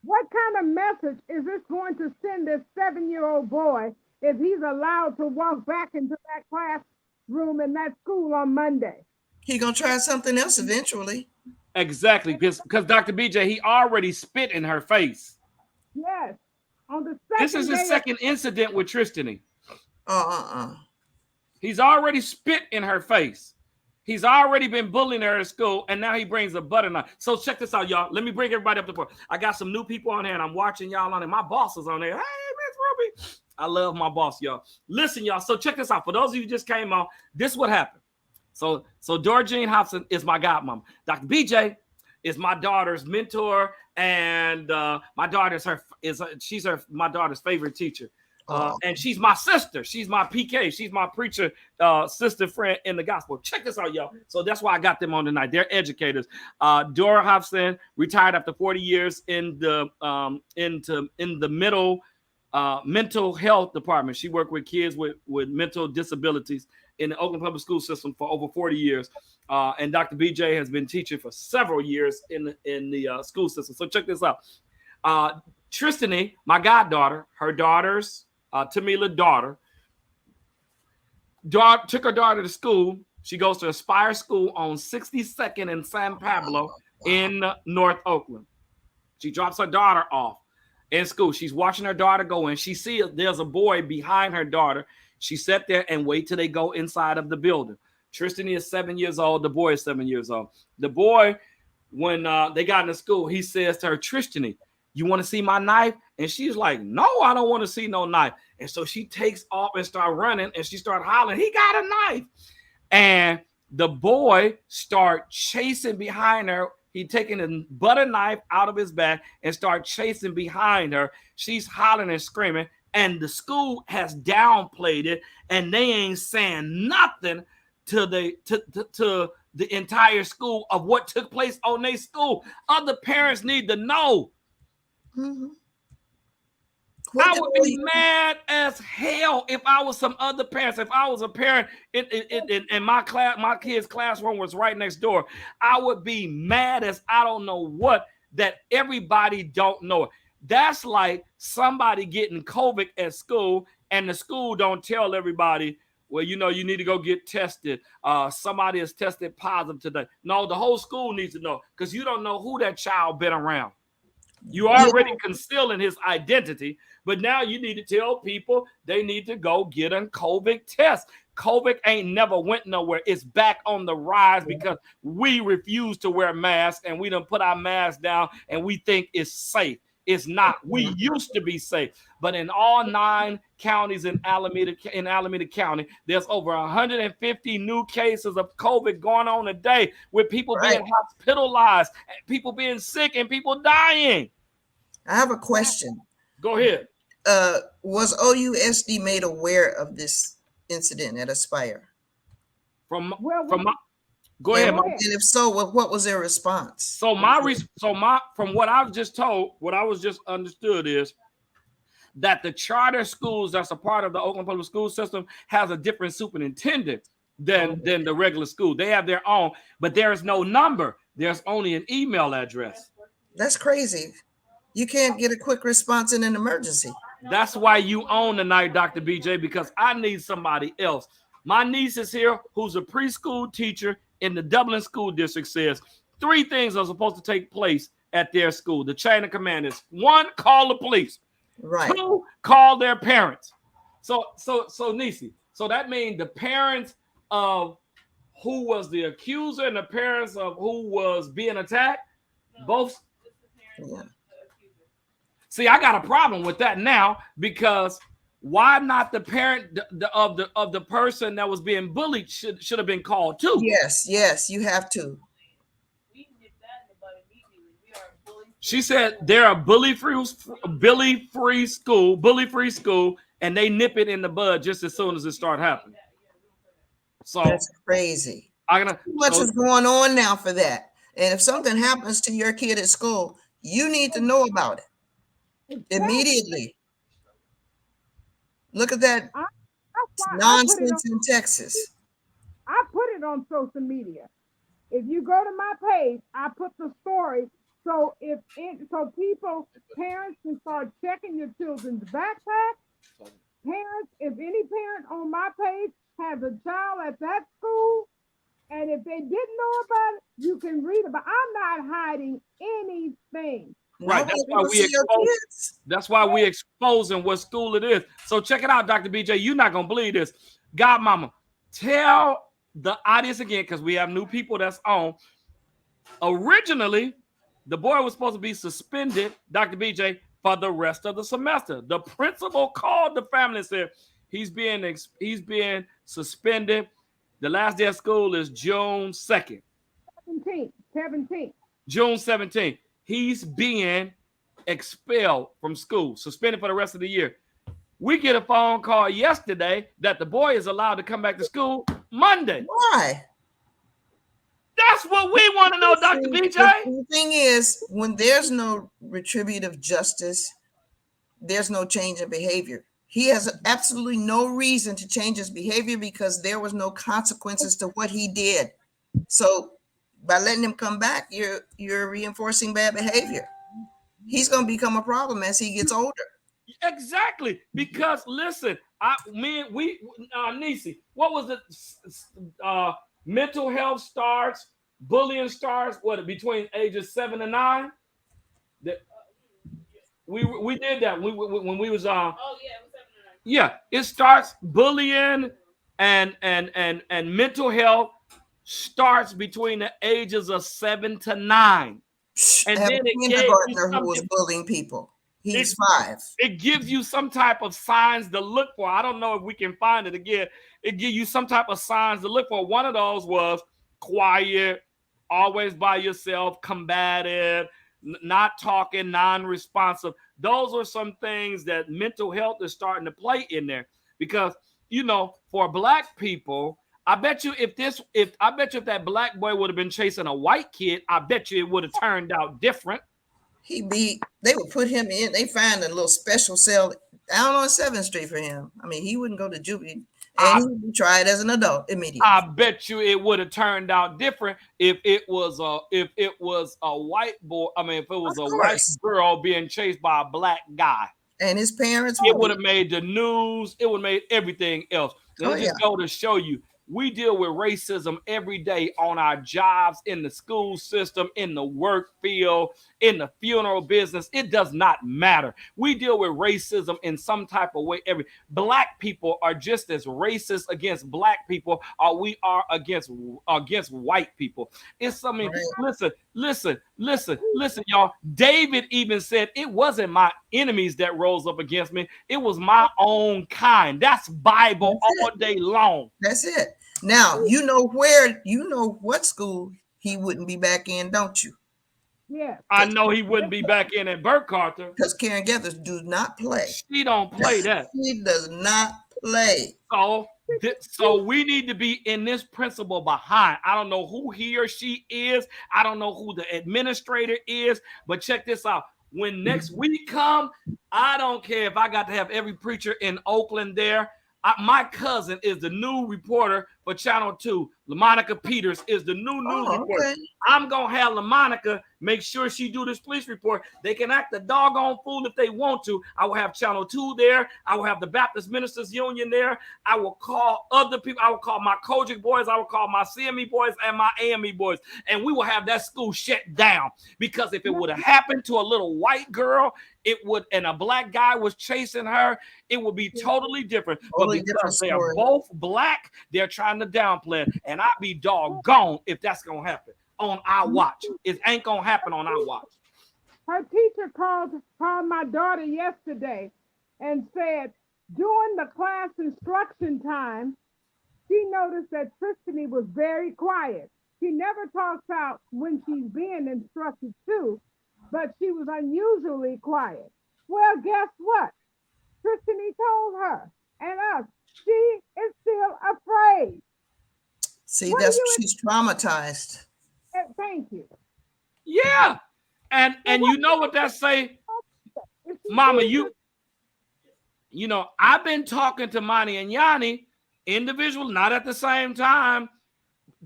Speaker 2: What kind of message is this going to send this 7-year-old boy if he's allowed to walk back into that classroom in that school on Monday?
Speaker 4: He's going to try something else eventually.
Speaker 1: Exactly, because Dr. BJ, he already spit in her face.
Speaker 2: Yes. On the
Speaker 1: this is his second incident with Tristany.
Speaker 4: Uh-uh.
Speaker 1: He's already spit in her face. He's already been bullying her at school, and now he brings a butter knife. So check this out, y'all. Let me bring everybody up to point. I got some new people on here, and I'm watching y'all on it. My boss is on there. Hey, Miss Ruby. I love my boss, y'all. Listen, y'all. So check this out. For those of you who just came on, this is what happened. So Dora Jean Hopson is my godmom. Dr. BJ is my daughter's mentor, and my daughter's my daughter's favorite teacher. And she's my sister. She's my PK. She's my preacher sister friend in the gospel. Check this out, y'all. So that's why I got them on tonight. They're educators. Dora Hopson retired after 40 years in the mental health department. She worked with kids with mental disabilities in the Oakland public school system for over 40 years. And Dr. BJ has been teaching for several years in the school system. So check this out. Tristany, my goddaughter, her daughter's Tamila daughter, took her daughter to school. She goes to Aspire School on 62nd and San Pablo in North Oakland. She drops her daughter off in school. She's watching her daughter go in. She sees there's a boy behind her daughter. She sat there and wait till they go inside of the building. Tristany is 7 years old. The boy is 7 years old. The boy, when they got into school, he says to her, Tristany, you want to see my knife? And she's like, no, I don't want to see no knife. And so she takes off and start running, and she started hollering, he got a knife. And the boy start chasing behind her. He taking a butter knife out of his bag and start chasing behind her. She's hollering and screaming, and the school has downplayed it, and they ain't saying nothing to the entire school of what took place on their school. Other parents need to know.
Speaker 4: Mm-hmm.
Speaker 1: I would be mad as hell if I was some other parents. If I was a parent in my class, my kid's classroom was right next door. I would be mad as I don't know what that everybody don't know it. That's like somebody getting COVID at school and the school don't tell everybody, well, you need to go get tested. Somebody is tested positive today. No, the whole school needs to know because you don't know who that child been around. You already concealing his identity, but now you need to tell people they need to go get a COVID test. COVID ain't never went nowhere. It's back on the rise because we refuse to wear masks and we done put our masks down and we think it's safe. It's not. We used to be safe, but in all 9 counties in Alameda County, there's over 150 new cases of COVID going on a day with people being hospitalized, people being sick, and people dying.
Speaker 4: I have a question.
Speaker 1: Go ahead.
Speaker 4: Was OUSD made aware of this incident at Aspire?
Speaker 1: Go ahead.
Speaker 4: And if so, what was their response?
Speaker 1: So from what I've just told, what I was just understood is that the charter schools that's a part of the Oakland public school system has a different superintendent than the regular school. They have their own, but there is no number. There's only an email address.
Speaker 4: That's crazy. You can't get a quick response in an emergency.
Speaker 1: That's why you own tonight, Dr. BJ, because I need somebody else. My niece is here who's a preschool teacher in the Dublin School District says 3 things are supposed to take place at their school. The chain of command is 1, call the police.
Speaker 4: Right.
Speaker 1: 2, call their parents. So Nisi, so that means the parents of who was the accuser and the parents of who was being attacked, both.
Speaker 4: Yeah.
Speaker 1: See, I got a problem with that now, because why not the parent of the person that was being bullied should have been called too?
Speaker 4: Yes, you have to.
Speaker 1: She said they're a bully-free school, and they nip it in the bud just as soon as it start happening. So
Speaker 4: that's crazy.
Speaker 1: Too
Speaker 4: much is going on now for that. And if something happens to your kid at school, you need to know about it immediately. Look at that nonsense in Texas.
Speaker 2: I put it on social media. If you go to my page, I put the story. So parents can start checking your children's backpack. Parents, if any parent on my page has a child at that school, and if they didn't know about it, you can read about it. I'm not hiding anything.
Speaker 1: Right. That's why we exposing what school it is. So check it out, Dr. BJ. You're not gonna believe this. Godmama, tell the audience again, because we have new people that's on. Originally, the boy was supposed to be suspended, Dr. BJ, for the rest of the semester. The principal called the family and said he's being suspended. The last day of school is June 2nd.
Speaker 2: 17th.
Speaker 1: June 17th. He's being expelled from school, suspended for the rest of the year. We get a phone call yesterday that the boy is allowed to come back to school Monday.
Speaker 4: Why?
Speaker 1: That's what we want to know, Dr. BJ.
Speaker 4: The thing is, when there's no retributive justice, there's no change in behavior. He has absolutely no reason to change his behavior because there was no consequences to what he did. So by letting him come back, you're reinforcing bad behavior. He's going to become a problem as he gets older.
Speaker 1: Exactly. Because listen, Nisi, what was the mental health starts, bullying starts, between ages 7 and 9? We did that when we was
Speaker 3: Oh yeah, it was 7 and 9.
Speaker 1: Yeah, it starts bullying and mental health starts between the ages of 7 to 9. And then it
Speaker 4: kindergartner who was bullying people. He's 5.
Speaker 1: It gives you some type of signs to look for. I don't know if we can find it again. It gives you some type of signs to look for. One of those was quiet, always by yourself, combative, not talking, non-responsive. Those are some things that mental health is starting to play in there. Because, for Black people, I bet you if that Black boy would have been chasing a white kid, I bet you it would have turned out different.
Speaker 4: They would put him in, they find a little special cell down on 7th Street for him. I mean, he wouldn't go to juvie, and he would be tried as an adult immediately.
Speaker 1: I bet you it would have turned out different if it was a white boy. I mean, if it was a white girl being chased by a Black guy.
Speaker 4: And his parents,
Speaker 1: it would have made the news. It would have made everything else. Just go to show you. We deal with racism every day on our jobs, in the school system, in the work field, in the funeral business. It does not matter. We deal with racism in some type of way. Black people are just as racist against Black people as we are against white people. It's something. Right. Listen, y'all. David even said it wasn't my enemies that rose up against me. It was my own kind. That's Bible all day long.
Speaker 4: That's it. Now, you know what school he wouldn't be back in, don't you?
Speaker 2: Yeah.
Speaker 1: I know he wouldn't be back in at Burke Carter.
Speaker 4: Because Karen Gathers do not play.
Speaker 1: She don't play that.
Speaker 4: She does not play.
Speaker 1: So we need to be in this principle behind. I don't know who he or she is. I don't know who the administrator is. But check this out. When next week come, I don't care if I got to have every preacher in Oakland there. My cousin is the new reporter for Channel 2 LaMonica Peters is the new news reporter.
Speaker 4: Okay.
Speaker 1: I'm gonna have LaMonica make sure she do this police report. They can act the doggone fool if they want to. I will have Channel 2 there. I will have the Baptist Ministers Union there. I will call other people. I will call my Kojic boys. I will call my CME boys and my AME boys. And we will have that school shut down. Because if it would have happened to a little white girl, it would, and a black guy was chasing her, it would be totally different.
Speaker 4: Totally
Speaker 1: but because they
Speaker 4: different
Speaker 1: are
Speaker 4: story.
Speaker 1: both black, they're trying to downplay it. And I'd be doggone if that's gonna happen on our watch. It ain't gonna happen on our watch.
Speaker 2: Her teacher called my daughter yesterday and said during the class instruction time, she noticed that Tristany was very quiet. She never talks out when she's being instructed to, but she was unusually quiet. Well, guess what? Tristany told her and us, she is still afraid.
Speaker 4: See, that's she's traumatized.
Speaker 2: Thank you.
Speaker 1: Yeah. And you know what that say? Mama, you know, I've been talking to Monty and Yanni, individual, not at the same time,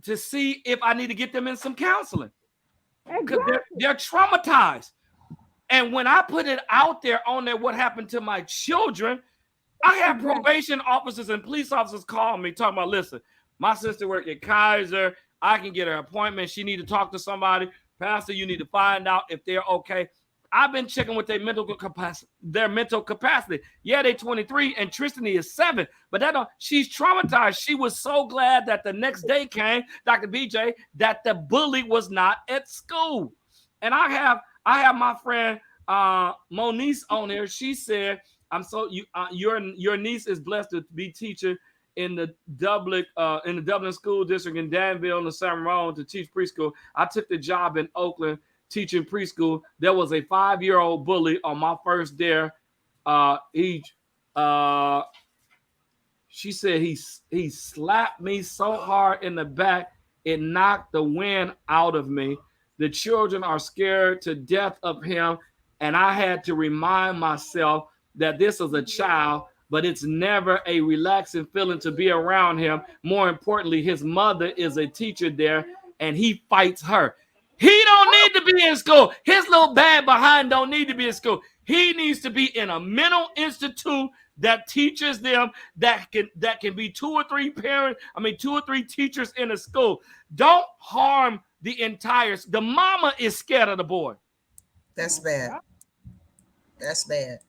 Speaker 1: to see if I need to get them in some counseling. Because they're traumatized. And when I put it out there on there, what happened to my children, I have probation officers and police officers call me talking about, listen, my sister worked at Kaiser. I can get her appointment. She need to talk to somebody. Pastor, you need to find out if they're okay. I've been checking with their mental capacity. Yeah, they're 23 and Tristany is 7, but she's traumatized. She was so glad that the next day came, Dr. BJ, that the bully was not at school. And I have my friend Moniece on there. She said, your niece is blessed to be teacher in the Dublin school district in Danville and the San Ramon to teach preschool. I took the job in Oakland teaching preschool. There was a 5-year-old bully on my first day. She said he slapped me so hard in the back, it knocked the wind out of me. The children are scared to death of him, and I had to remind myself that this is a child, but it's never a relaxing feeling to be around him. More importantly, his mother is a teacher there, and he fights her. He don't need to be in school. His little bad behind don't need to be in school. He needs to be in a mental institute that teaches them, that can be 2 or 3 teachers in a school. Don't harm the mama is scared of the boy.
Speaker 4: That's bad. That's bad.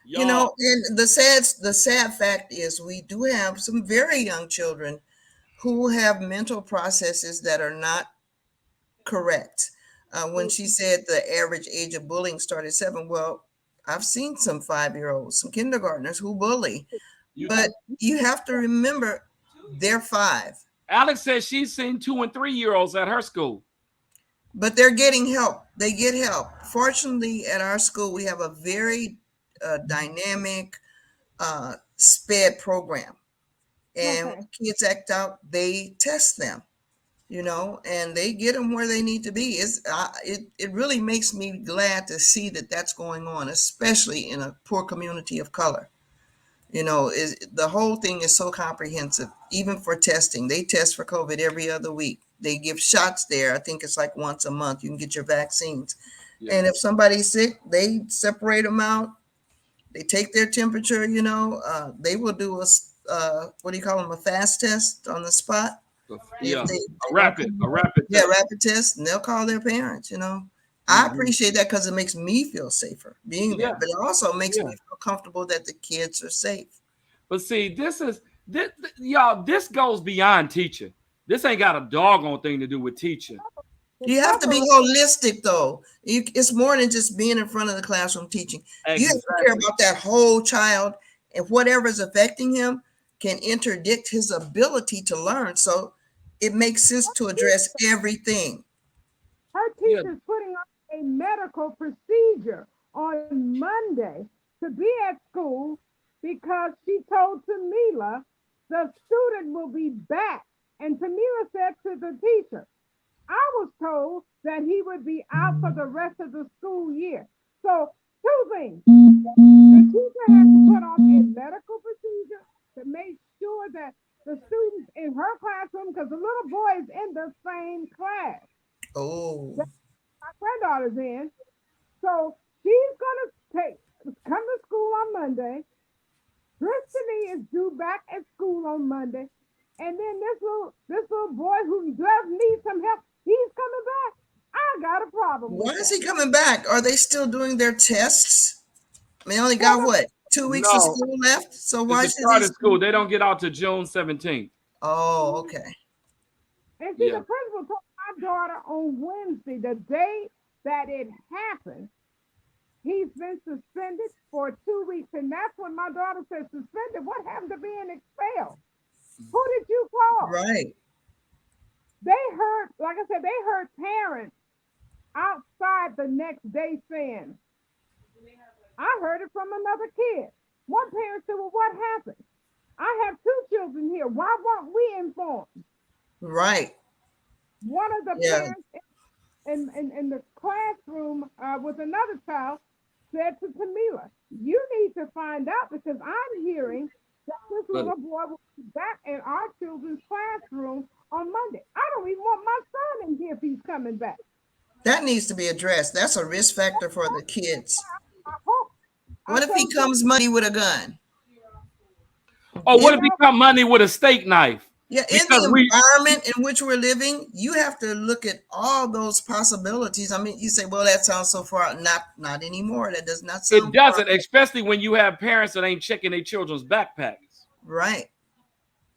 Speaker 1: Y'all.
Speaker 4: You know, and the sad fact is we do have some very young children who have mental processes that are not correct. When she said the average age of bullying started at 7, well, I've seen some 5-year-olds, some kindergartners who bully, but you have to remember they're 5.
Speaker 1: Alex says she's seen 2 and 3-year-olds at her school.
Speaker 4: But they're getting help. They get help. Fortunately, at our school, we have a very dynamic SPED program. And when kids act out, they test them, you know, and they get them where they need to be. It really makes me glad to see that that's going on, especially in a poor community of color. You know, the whole thing is so comprehensive, even for testing. They test for COVID every other week. They give shots there. I think it's like once a month. You can get your vaccines. Yeah. And if somebody's sick, they separate them out. They take their temperature, you know. They will do a fast test on the spot.
Speaker 1: Yeah, a rapid test.
Speaker 4: Yeah, rapid test. And they'll call their parents, you know. I appreciate that because it makes me feel safer being there, but it also makes me feel comfortable that the kids are safe.
Speaker 1: But see, this goes beyond teaching. This ain't got a doggone thing to do with teaching.
Speaker 4: You have to be holistic, though. It's more than just being in front of the classroom teaching. Exactly. You have to care about that whole child, and whatever is affecting him can interdict his ability to learn. So it makes sense to address everything.
Speaker 2: Her teacher's putting on a medical procedure on Monday to be at school because she told Tamila the student will be back. And Tamila said to the teacher, I was told that he would be out for the rest of the school year. So 2 things. The teacher has to put on a medical procedure to make sure that the students in her classroom because the little boy is in the same class
Speaker 4: Oh,
Speaker 2: that my granddaughter's in. So she's gonna come to school on Monday. Brittany is due back at school on Monday, and then this little boy who does need some help, he's coming back. I got a problem
Speaker 4: why
Speaker 2: with
Speaker 4: is
Speaker 2: that.
Speaker 4: he coming back? Are they still doing their tests? They only
Speaker 2: Well,
Speaker 4: got what, 2 weeks of
Speaker 1: No,
Speaker 4: school left? So
Speaker 1: it's
Speaker 4: why
Speaker 1: the
Speaker 4: should
Speaker 1: start
Speaker 4: he?
Speaker 1: of school. They don't get out to June 17th.
Speaker 4: Oh, okay.
Speaker 2: and see,
Speaker 1: Yeah.
Speaker 2: the principal told my daughter on Wednesday, the day that it happened, he's been suspended for 2 weeks, and that's when my daughter said, "Suspended? What happened to being expelled? Who did you call?"
Speaker 4: Right.
Speaker 2: They heard, like I said, they heard parents outside the next day saying, "I heard it from another kid." One parent said, "Well, what happened? I have two children here. Why weren't we informed?"
Speaker 4: Right.
Speaker 2: One of the
Speaker 4: Yeah.
Speaker 2: parents in the classroom with another child said to Tamila, "You need to find out because I'm hearing that this little boy will be back in our children's classroom on Monday. I don't even want my son in here if he's coming back."
Speaker 4: That needs to be addressed. That's a risk factor for the kids.
Speaker 2: I hope. I
Speaker 4: What if he
Speaker 2: told
Speaker 4: comes Monday with a gun?
Speaker 1: Or what
Speaker 4: In,
Speaker 1: if he come Monday with a steak knife?
Speaker 4: yeah, in
Speaker 1: Because
Speaker 4: the
Speaker 1: we
Speaker 4: environment in which we're living, you have to look at all those possibilities. I mean, you say, well, that sounds so far out. Not anymore. That does not
Speaker 1: it
Speaker 4: sound far.
Speaker 1: doesn't, especially when you have parents that ain't checking their children's backpacks.
Speaker 4: Right.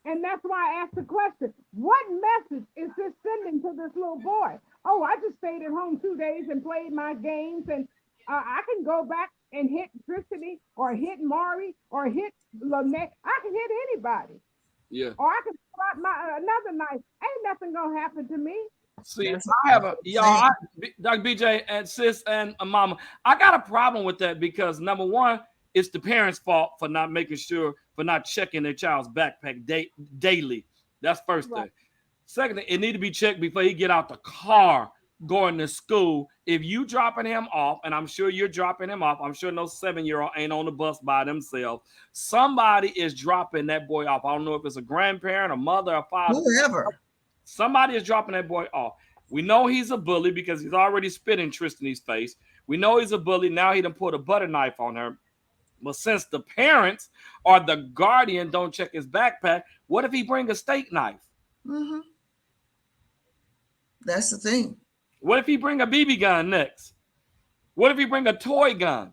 Speaker 2: And that's why I asked the question, what message is this sending to this little boy? Oh, I just stayed at home 2 days and played my games, and I can go back and hit Tricity or hit Marty or hit Lynette. I can hit anybody.
Speaker 1: Yeah.
Speaker 2: Or I can pull out another knife. Ain't nothing going to happen to me.
Speaker 1: See,
Speaker 4: That's
Speaker 1: I have a y'all, Dr. BJ and sis and mama. I got a problem with that because number one, it's the parents' fault for not making sure, for not checking their child's backpack daily. That's first
Speaker 2: Right.
Speaker 1: thing. Secondly, it need to be checked before he get out the car going to school. If you dropping him off, and I'm sure you're dropping him off, I'm sure no 7-year-old ain't on the bus by themselves. Somebody is dropping that boy off. I don't know if it's a grandparent, a mother, a father.
Speaker 4: Whoever.
Speaker 1: Somebody is dropping that boy off. We know he's a bully because he's already spit in Tristan's face. We know he's a bully. Now he done put a butter knife on her. But since the parents or the guardian don't check his backpack, what if he bring a steak knife?
Speaker 4: Mm-hmm. That's the thing.
Speaker 1: What if he bring a BB gun next? What if he bring a toy gun?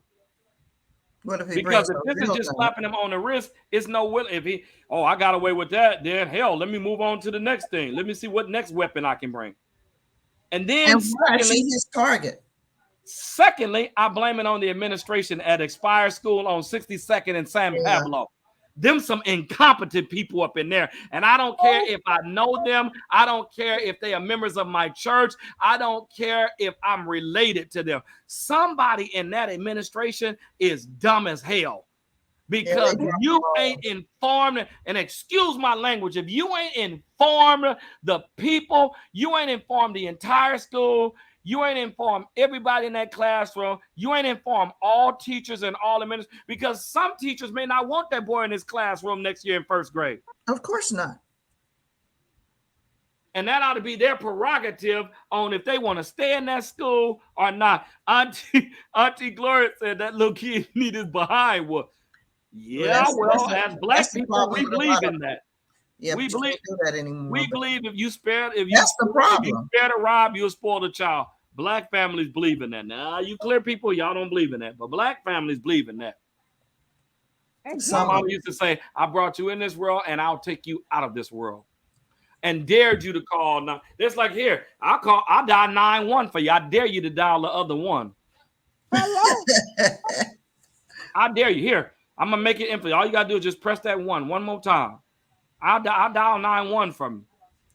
Speaker 4: What if he
Speaker 1: Because
Speaker 4: brings
Speaker 1: if
Speaker 4: a
Speaker 1: this is
Speaker 4: real
Speaker 1: just
Speaker 4: gun?
Speaker 1: slapping him on the wrist, it's no will. If he, oh, I got away with that, then hell, let me move on to the next thing. Let me see what next weapon I can bring. And then
Speaker 4: And why is he his target?
Speaker 1: secondly, I blame it on the administration at Expire School on 62nd and San
Speaker 4: Yeah.
Speaker 1: Pablo. Them some incompetent people up in there. And I don't care if I know them. I don't care if they are members of my church. I don't care if I'm related to them. Somebody in that administration is dumb as hell. Because you ain't informed, and excuse my language, if you ain't informed the people, you ain't informed the entire school, you ain't informed everybody in that classroom, you ain't informed all teachers and all administrators, because some teachers may not want that boy in his classroom next year in first grade.
Speaker 4: Of course not.
Speaker 1: And that ought to be their prerogative on if they want to stay in that school or not. Auntie Gloria said that little kid need his behind whooped. Yeah, well, as black people, we believe in that.
Speaker 4: Yeah,
Speaker 1: we
Speaker 4: but you
Speaker 1: believe
Speaker 4: can't do that anymore.
Speaker 1: We believe if you spare,
Speaker 4: That's the problem.
Speaker 1: to rob, you'll spoil the child. Black families believe in that. Now, you clear people, y'all don't believe in that, but black families believe in that. Somebody used to say, "I brought you in this world, and I'll take you out of this world," and dared you to call. Now, it's like here, I dial 911 for you. I dare you to dial the other one.
Speaker 2: Hello.
Speaker 1: I dare you. Here, I'm gonna make it infinite. All you gotta do is just press that one more time. I'll dial 911 from you.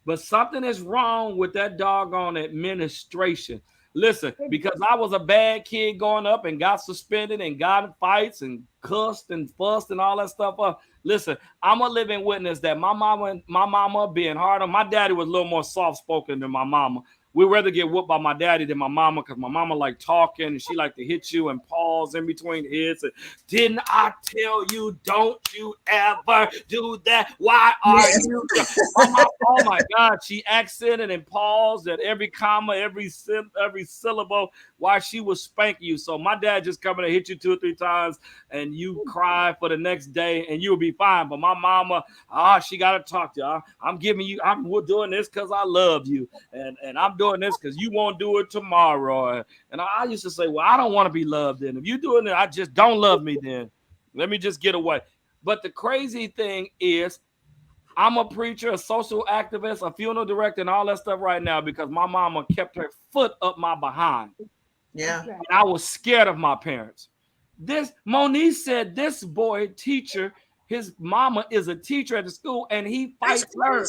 Speaker 1: But something is wrong with that doggone administration. Listen, because I was a bad kid growing up and got suspended and got in fights and cussed and fussed and all that stuff up. Listen, I'm a living witness that my mama being hard on my daddy was a little more soft spoken than my mama. we'd rather get whooped by my daddy than my mama, because my mama like talking and she like to hit you and pause in between hits. And, didn't I tell you, don't you ever do that? Why are
Speaker 4: Yes.
Speaker 1: you? Oh my God, she accented and paused at every comma, every syllable while she was spanking you. So my dad just coming to hit you 2 or 3 times and you cry for the next day and you'll be fine. But my mama, she got to talk to you. I'm doing this because I love you. And I'm doing this because you won't do it tomorrow. And I used to say, well, I don't want to be loved then. If you're doing it, I just don't love me then. Let me just get away. But the crazy thing is, I'm a preacher, a social activist, a funeral director, and all that stuff right now because my mama kept her foot up my behind.
Speaker 4: Yeah.
Speaker 1: And I was scared of my parents. Monique said this boy teacher, his mama is a teacher at the school, and he fights her.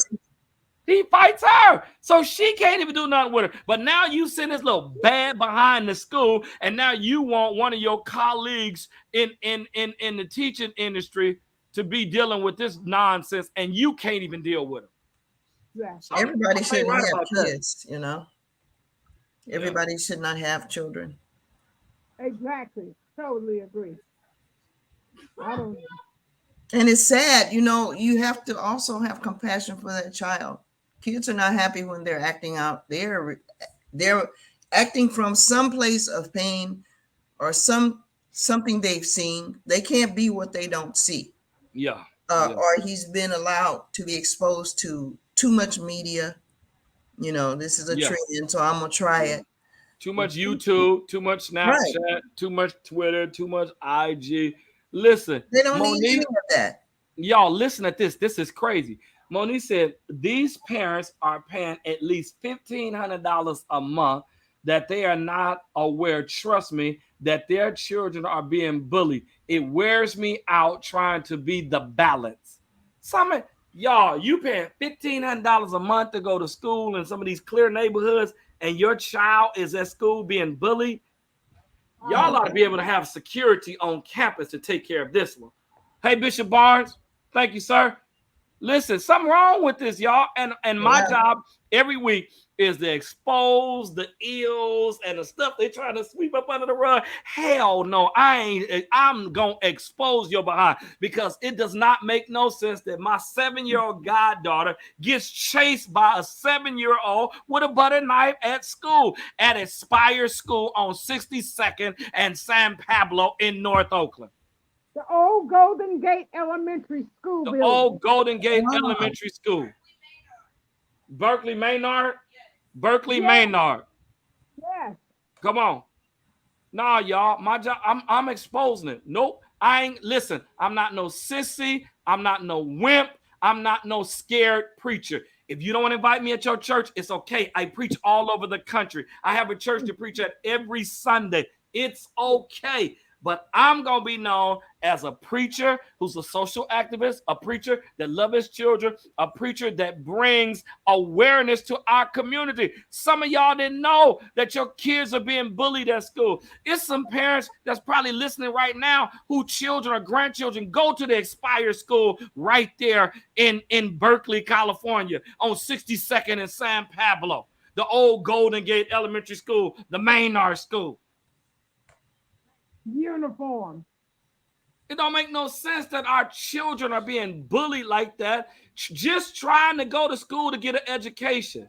Speaker 1: He fights her. So she can't even do nothing with her. But now you send this little bad behind the school, and now you want one of your colleagues in the teaching industry to be dealing with this nonsense, and you can't even deal with it.
Speaker 2: Yeah.
Speaker 1: So
Speaker 4: Everybody shouldn't
Speaker 1: right
Speaker 4: have
Speaker 1: that.
Speaker 4: kids, you know. Everybody should not have children.
Speaker 2: Exactly. Totally agree. I don't.
Speaker 4: And it's sad, you know, you have to also have compassion for that child. Kids are not happy when they're acting out. They're acting from some place of pain or something they've seen. They can't be what they don't see.
Speaker 1: Yeah.
Speaker 4: Or he's been allowed to be exposed to too much media. You know, this is a trend, so I'm gonna try it.
Speaker 1: Too much YouTube, too much Snapchat,
Speaker 4: Right.
Speaker 1: too much Twitter, too much IG. Listen,
Speaker 4: They don't
Speaker 1: Monique,
Speaker 4: need any of that.
Speaker 1: y'all listen at this. This is crazy. Monique said these parents are paying at least $1,500 a month that they are not aware, trust me, that their children are being bullied. It wears me out trying to be the balance. Y'all, you paying $1,500 a month to go to school in some of these clear neighborhoods, and your child is at school being bullied. Y'all ought to be able to have security on campus to take care of this one. Hey, Bishop Barnes, thank you, sir. Listen, something wrong with this, y'all. And my job every week is to expose the ills and the stuff they trying to sweep up under the rug. Hell no, I'm going to expose your behind, because it does not make no sense that my 7-year-old goddaughter gets chased by a 7-year-old with a butter knife at school, at Aspire School on 62nd and San Pablo in North Oakland.
Speaker 2: The old Golden Gate Elementary School building.
Speaker 1: Old Golden Gate Elementary School. Berkeley Maynard? Berkeley Maynard.
Speaker 2: Yes.
Speaker 1: Come on. Nah, y'all. My job, I'm exposing it. Nope. Listen, I'm not no sissy. I'm not no wimp. I'm not no scared preacher. If you don't invite me at your church, it's okay. I preach all over the country. I have a church to preach at every Sunday. It's okay. But I'm going to be known as a preacher who's a social activist, a preacher that loves his children, a preacher that brings awareness to our community. Some of y'all didn't know that your kids are being bullied at school. It's some parents that's probably listening right now who children or grandchildren go to the Aspire School right there in Berkeley, California on 62nd and San Pablo, the old Golden Gate Elementary School, the Maynard School.
Speaker 2: Uniform.
Speaker 1: It don't make no sense that our children are being bullied like that, just trying to go to school to get an education.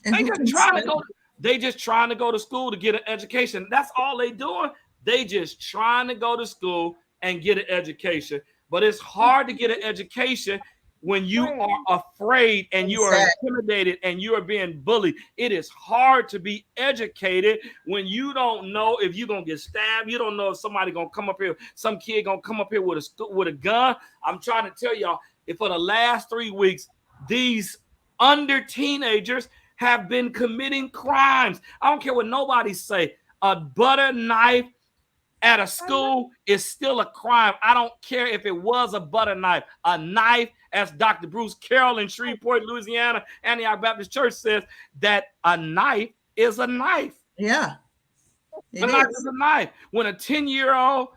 Speaker 1: They just trying to go to school to get an education. That's all they doing. They just trying to go to school and get an education. But it's hard to get an education when you are afraid and you are intimidated and you are being bullied. It is hard to be educated when you don't know if you're going to get stabbed. You don't know if somebody going to come up here, some kid going to come up here with a gun. I'm trying to tell y'all, if for the last 3 weeks, these under teenagers have been committing crimes. I don't care what nobody say. A butter knife at a school is still a crime. I don't care if it was a butter knife. A knife, as Dr. Bruce Carroll in Shreveport, Louisiana, Antioch Baptist Church says, that a knife is a knife.
Speaker 4: Yeah.
Speaker 1: A knife is a knife. When a 10-year-old,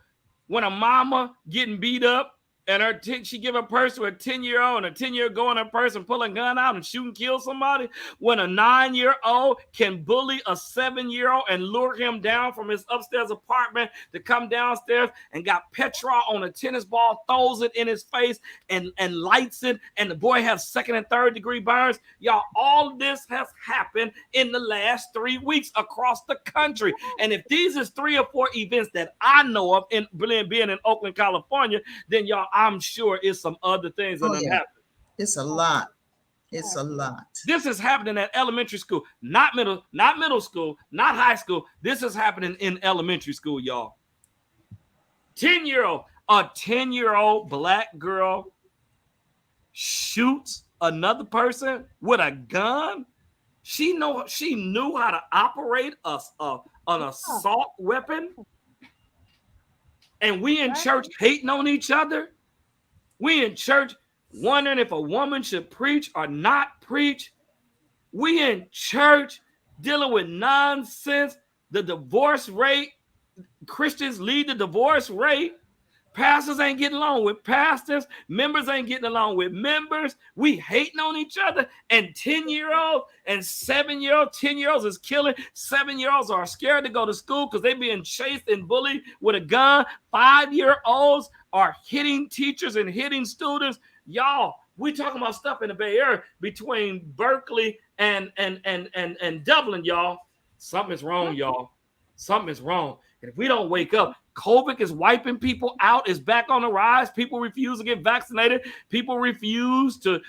Speaker 1: when a mama getting beat up and she give a purse to a 10-year-old, and a 10-year-old go in her purse and pull a gun out and shoot and kill somebody, when a 9-year-old can bully a 7-year-old and lure him down from his upstairs apartment to come downstairs, and got petrol on a tennis ball, throws it in his face and lights it, and the boy has 2nd and 3rd degree burns. Y'all, all this has happened in the last 3 weeks across the country. And if these is 3 or 4 events that I know of in being in Oakland, California, then y'all, I'm sure it's some other things that have happened.
Speaker 4: It's a lot. It's a lot.
Speaker 1: This is happening at elementary school, not middle school, not high school. This is happening in elementary school, y'all. A 10-year-old black girl shoots another person with a gun. She knew how to operate an assault weapon. And we in church hating on each other. We in church wondering if a woman should preach or not preach. We in church dealing with nonsense. The divorce rate, Christians lead the divorce rate. Pastors ain't getting along with pastors. Members ain't getting along with members. We hating on each other. And 10-year-olds and 7-year-olds, 10-year-olds is killing. 7-year-olds are scared to go to school because they being chased and bullied with a gun. 5-year-olds are hitting teachers and hitting students. Y'all, we talking about stuff in the Bay Area between Berkeley and Dublin, y'all. Something is wrong, y'all. Something is wrong. And if we don't wake up, COVID is wiping people out. It's back on the rise. People refuse to get vaccinated. People refuse to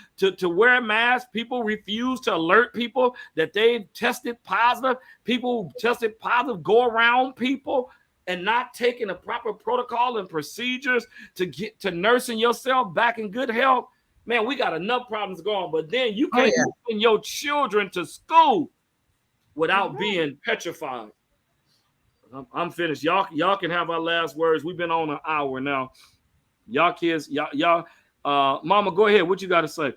Speaker 1: wear masks. People refuse to alert people that they've tested positive. People who tested positive go around people and not taking the proper protocol and procedures to get to nursing yourself back in good health. Man, we got enough problems going. But then you can't send your children to school without being petrified. I'm finished. Y'all can have our last words. We've been on an hour now. Y'all kids, y'all, Mama, go ahead. What you got to say?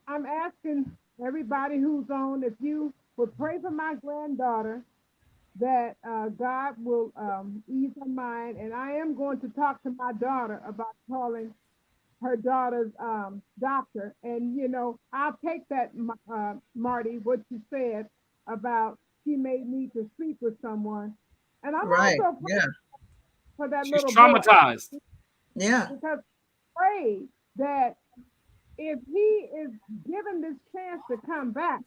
Speaker 2: I'm asking everybody who's on, if you would pray for my granddaughter, that God will ease her mind. And I am going to talk to my daughter about calling her daughter's doctor. And, you know, I'll take that, Marty, what you said about she may need to speak with someone. And I'm also for that
Speaker 1: She's
Speaker 2: little
Speaker 1: traumatized.
Speaker 2: boy.
Speaker 4: Yeah.
Speaker 2: Because I'm afraid that if he is given this chance to come back,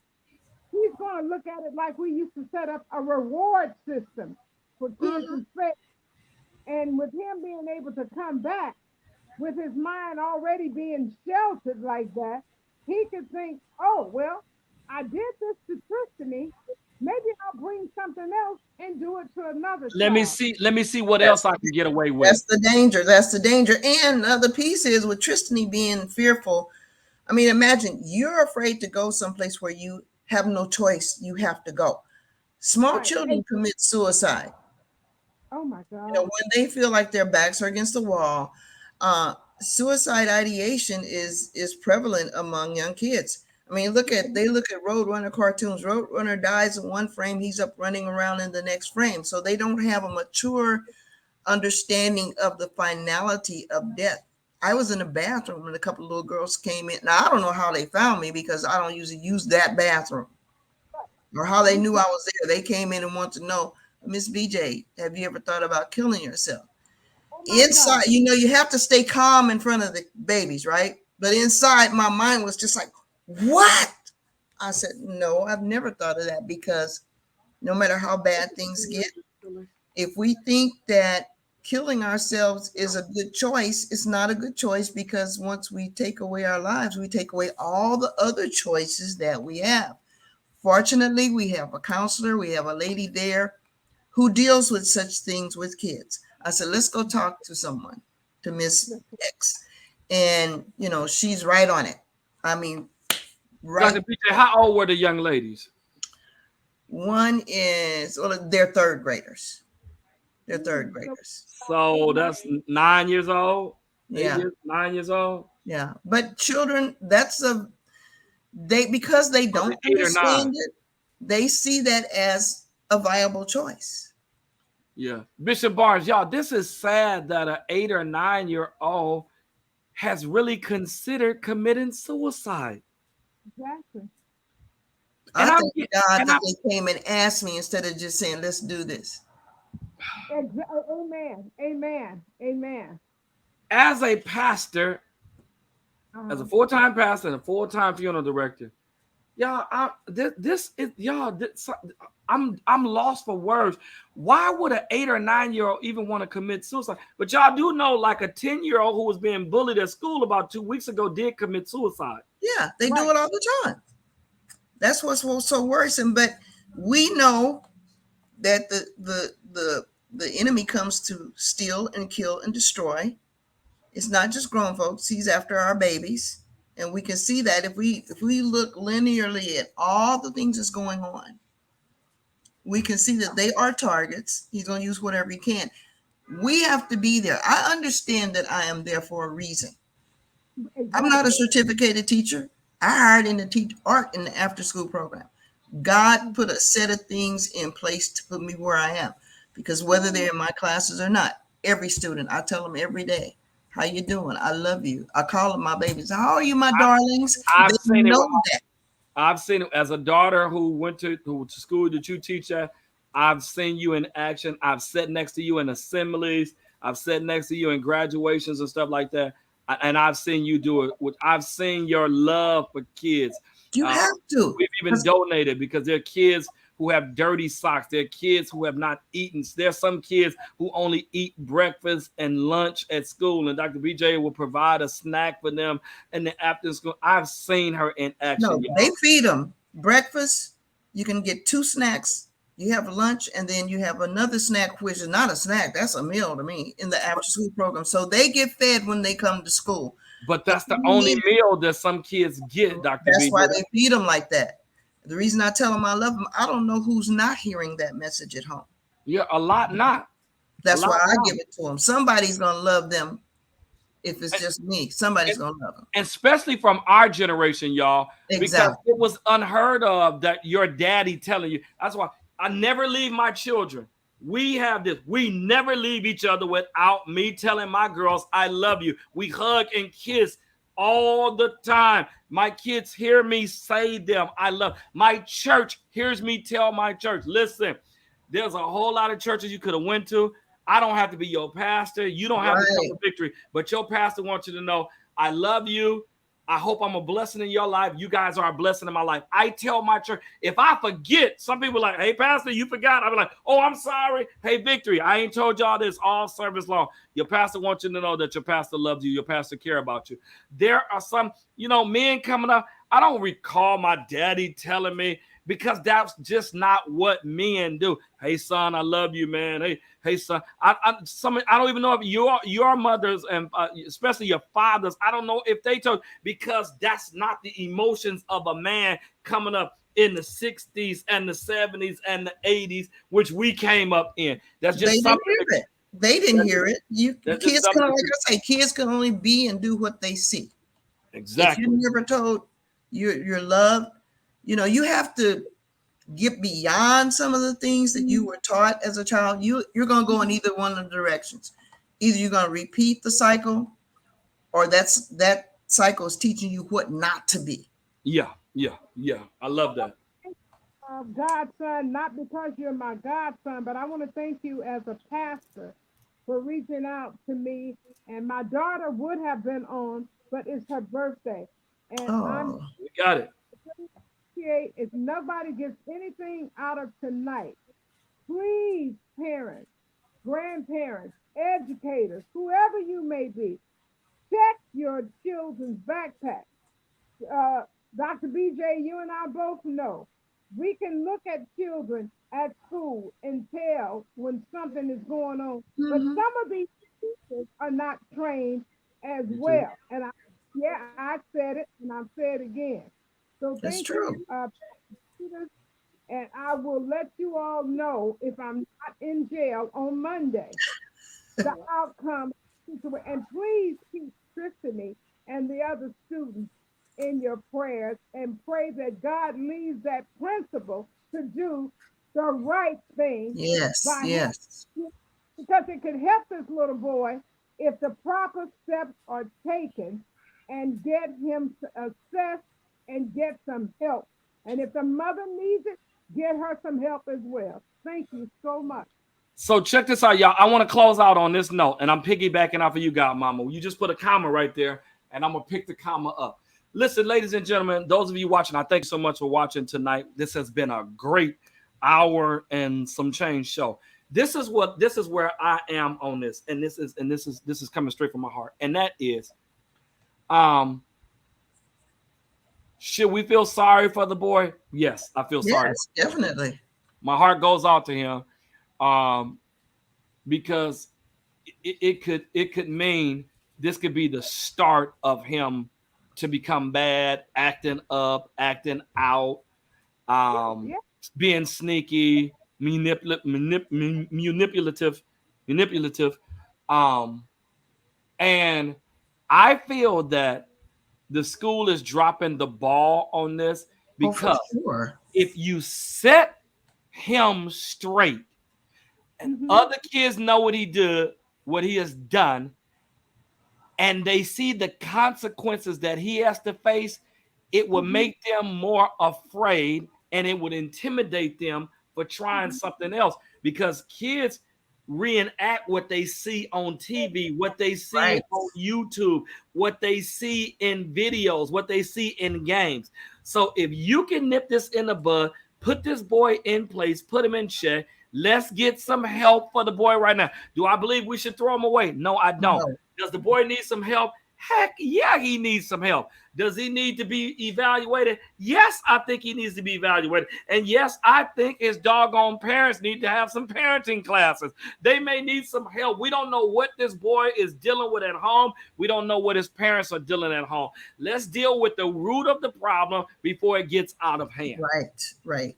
Speaker 2: he's going to look at it like we used to set up a reward system for kids to fail. And with him being able to come back, with his mind already being sheltered like that, he could think, oh, well, I did this to Tristany. Maybe I'll bring something else and do it to another
Speaker 1: Let
Speaker 2: child.
Speaker 1: me see what else I can get away with.
Speaker 4: That's the danger. That's the danger. And the other piece is with Tristany being fearful. I mean, imagine you're afraid to go someplace where you have no choice. You have to go. Small children commit suicide.
Speaker 2: Oh my God.
Speaker 4: You know, when they feel like their backs are against the wall, suicide ideation is prevalent among young kids. I mean, they look at Roadrunner cartoons. Roadrunner dies in one frame, he's up running around in the next frame. So they don't have a mature understanding of the finality of death. I was in the bathroom when a couple of little girls came in. Now, I don't know how they found me because I don't usually use that bathroom or how they knew I was there. They came in and wanted to know, Miss BJ, have you ever thought about killing yourself? Inside, you know, you have to stay calm in front of the babies, right? But inside, my mind was just like, what? I said, no, I've never thought of that, because no matter how bad things get, if we think that killing ourselves is a good choice, it's not a good choice, because once we take away our lives, we take away all the other choices that we have. Fortunately, we have a counselor, we have a lady there who deals with such things with kids. I said, let's go talk to someone, to Miss X. And, you know, she's right on it. I mean, right.
Speaker 1: Dr. BJ, how old were the young ladies?
Speaker 4: One is, well, they're third graders. They're third graders.
Speaker 1: So that's 9 years old?
Speaker 4: Yeah.
Speaker 1: 9 years old?
Speaker 4: Yeah. But children, because they don't
Speaker 1: 8 or 9.
Speaker 4: understand it, they see that as a viable choice.
Speaker 1: Yeah. Bishop Barnes, y'all, this is sad that an 8 or 9 year old has really considered committing suicide.
Speaker 2: Exactly.
Speaker 1: And
Speaker 4: I
Speaker 1: I'm
Speaker 4: thank God
Speaker 1: and
Speaker 4: that
Speaker 1: I
Speaker 4: they came and asked me instead of just saying, let's do this.
Speaker 2: Amen. Amen. Amen.
Speaker 1: as a pastor, as a
Speaker 2: Uh-huh.
Speaker 1: full-time pastor and a full-time funeral director, y'all, this is y'all. I'm lost for words. Why would an 8 or 9 year old even want to commit suicide? But y'all do know, like a 10 year old who was being bullied at school about 2 weeks ago did commit suicide.
Speaker 4: Yeah, they do
Speaker 2: Right.
Speaker 4: it all the time. That's what's so worrisome. But we know that the enemy comes to steal and kill and destroy. It's not just grown folks. He's after our babies. And we can see that if we look linearly at all the things that's going on, we can see that they are targets. He's going to use whatever he can. We have to be there. I understand that I am there for a reason. I'm not a
Speaker 2: Exactly.
Speaker 4: certificated teacher. I hired in to teach art in the after school program. God put a set of things in place to put me where I am, because whether they're in my classes or not, every student, I tell them every day, how you doing? I love you. I call them my babies. How are you, my darlings?
Speaker 1: I've
Speaker 4: They
Speaker 1: seen it.
Speaker 4: know that.
Speaker 1: I've seen it as a daughter who went to school that you teach at. I've seen you in action. I've sat next to you in assemblies. I've sat next to you in graduations and stuff like that. And I've seen you do it. I've seen your love for kids.
Speaker 4: You
Speaker 1: Uh,
Speaker 4: have to.
Speaker 1: we've even donated because there are kids who have dirty socks. There are kids who have not eaten. There's some kids who only eat breakfast and lunch at school, and Dr. BJ will provide a snack for them in the after school. I've seen her in action,
Speaker 4: No, they
Speaker 1: y'all.
Speaker 4: feed them breakfast. You can get two snacks. You have lunch, and then you have another snack, which is not a snack. That's a meal to me in the after school program. So they get fed when they come to school.
Speaker 1: But
Speaker 4: And
Speaker 1: that's the
Speaker 4: we
Speaker 1: only
Speaker 4: need
Speaker 1: meal that some kids get, Dr.
Speaker 4: That's why
Speaker 1: BJ.
Speaker 4: they feed them like that. The reason I tell them I love them, I don't know who's not hearing that message at home.
Speaker 1: Yeah, a lot not. A
Speaker 4: That's
Speaker 1: lot
Speaker 4: why I
Speaker 1: not.
Speaker 4: give it to them. Somebody's going to love them if it's
Speaker 1: And,
Speaker 4: just me. Somebody's
Speaker 1: and,
Speaker 4: going to love them.
Speaker 1: and especially from our generation, y'all, because
Speaker 4: Exactly.
Speaker 1: it was unheard of that your daddy telling you. That's why I never leave my children. We have this. We never leave each other without me telling my girls, I love you. We hug and kiss all the time. My kids hear me say them. I love. My church hears me tell my church, listen, there's a whole lot of churches you could have went to. I don't have to be your pastor. You don't have to come
Speaker 4: Right.
Speaker 1: to victory, but your pastor wants you to know, I love you. I hope I'm a blessing in your life. You guys are a blessing in my life. I tell my church, if I forget, some people are like, hey, pastor, you forgot. I'll be like, oh, I'm sorry. Hey, Victory, I ain't told y'all this all service long. Your pastor wants you to know that your pastor loves you. Your pastor care about you. There are some, men coming up. I don't recall my daddy telling me, because that's just not what men do. Hey, son, I love you, man. Hey, son. I don't even know if your mothers and especially your fathers, I don't know if they told, because that's not the emotions of a man coming up in the 60s and the 70s and the 80s, which we came up in. That's
Speaker 4: They
Speaker 1: just
Speaker 4: didn't
Speaker 1: something.
Speaker 4: hear it. They didn't hear it.
Speaker 1: That's just
Speaker 4: Kids can,
Speaker 1: something.
Speaker 4: like I say, kids can only be and do what they see. If you're
Speaker 1: Exactly.
Speaker 4: never told you're loved, you have to get beyond some of the things that you were taught as a child. You're going to go in either one of the directions. Either you're going to repeat the cycle, or that cycle is teaching you what not to be.
Speaker 1: Yeah, yeah, yeah. I love that.
Speaker 2: Godson, not because you're my godson, but I want to thank you as a pastor for reaching out to me. And my daughter would have been on, but it's her birthday. And I'm
Speaker 4: Oh,
Speaker 1: We got it.
Speaker 2: here. If nobody gets anything out of tonight, please, parents, grandparents, educators, whoever you may be, check your children's backpacks. uh, Dr. BJ, you and I both know we can look at children at school and tell when something is going on, but
Speaker 4: mhm.
Speaker 2: some of these teachers are not trained as
Speaker 1: You too.
Speaker 2: well. And I said it and I'll say it again. So
Speaker 4: That's
Speaker 2: thank you,
Speaker 4: true.
Speaker 2: Peters, and I will let you all know if I'm not in jail on Monday the outcome. And please keep Tiffany and the other students in your prayers and pray that God leads that principal to do the right thing.
Speaker 4: Yes,
Speaker 2: by
Speaker 4: yes.
Speaker 2: because it could help this little boy if the proper steps are taken and get him assessed and get some help. And if the mother needs it, get her some help as well. Thank you so much.
Speaker 1: So check this out, y'all. I want to close out on this note, and I'm piggybacking off of you, Godmama. You just put a comma right there, and I'm going to pick the comma up. Listen, ladies and gentlemen, those of you watching, I thank you so much for watching tonight. This has been a great hour and some change show. This is where I am on this, and this is coming straight from my heart, and that is, should we feel sorry for the boy? Yes, I feel sorry.
Speaker 4: Yes, definitely.
Speaker 1: My heart goes out to him, because it could mean this could be the start of him to become bad, acting up, acting out, being sneaky, manipulative, and I feel that the school is dropping the ball on this, because if you set him straight and other kids know what he did, what he has done, and they see the consequences that he has to face, it would make them more afraid, and it would intimidate them for trying something else, because kids reenact what they see on TV, what they see on YouTube, what they see in videos, what they see in games. So if you can nip this in the bud, put this boy in place, put him in check, let's get some help for the boy right now. Do I believe we should throw him away? No, I don't. No. Does the boy need some help? Heck yeah, he needs some help. Does he need to be evaluated? Yes, I think he needs to be evaluated. And yes, I think his doggone parents need to have some parenting classes. They may need some help. We don't know what this boy is dealing with at home. We don't know what his parents are dealing at home. Let's deal with the root of the problem before it gets out of hand.
Speaker 4: Right.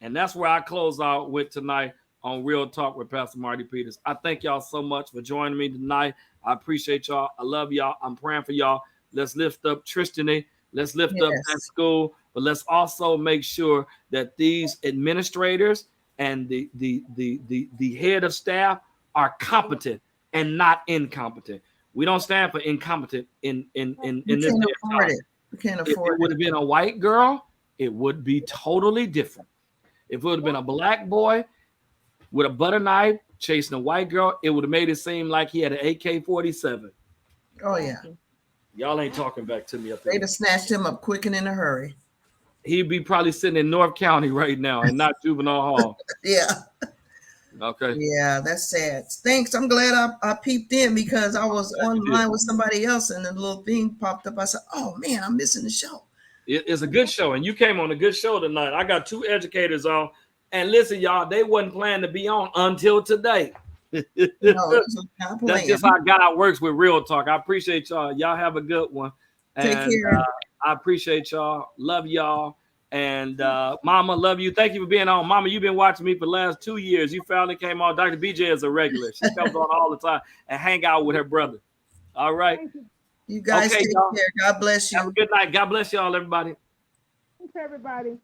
Speaker 1: And that's where I close out with tonight on Real Talk with Pastor Marty Peters. I thank y'all so much for joining me tonight. I appreciate y'all. I love y'all. I'm praying for y'all. Let's lift up Tristany. Let's lift up that school. But let's also make sure that these administrators and the head of staff are competent and not incompetent. We don't stand for incompetent in this.
Speaker 4: We can't afford it.
Speaker 1: If it would have been a white girl, it would be totally different. If it would have been a black boy with a butter knife chasing a white girl, it would have made it seem like he had an AK-47.
Speaker 4: Oh, yeah.
Speaker 1: Y'all ain't talking back to me up there.
Speaker 4: They'd have snatched him up quick and in a hurry.
Speaker 1: He'd be probably sitting in North County right now and not juvenile hall.
Speaker 4: Yeah.
Speaker 1: Okay.
Speaker 4: Yeah, that's sad. Thanks. I'm glad I peeped in, because I was online with somebody else and the little thing popped up. I said, oh, man, I'm missing the show.
Speaker 1: It's a good show, and you came on a good show tonight. I got two educators on. And listen, y'all, they wasn't planning to be on until today.
Speaker 4: No,
Speaker 1: that's just how God works with Real Talk. I appreciate y'all. Y'all have a good one.
Speaker 4: Take care.
Speaker 1: I appreciate y'all. Love y'all. And Mama, love you. Thank you for being on. Mama, you've been watching me for the last 2 years. You finally came on. Dr. BJ is a regular. She comes on all the time and hang out with her brother. All right.
Speaker 4: You guys take care. God bless you.
Speaker 1: Have a good night. God bless y'all, everybody.
Speaker 2: Thanks, everybody.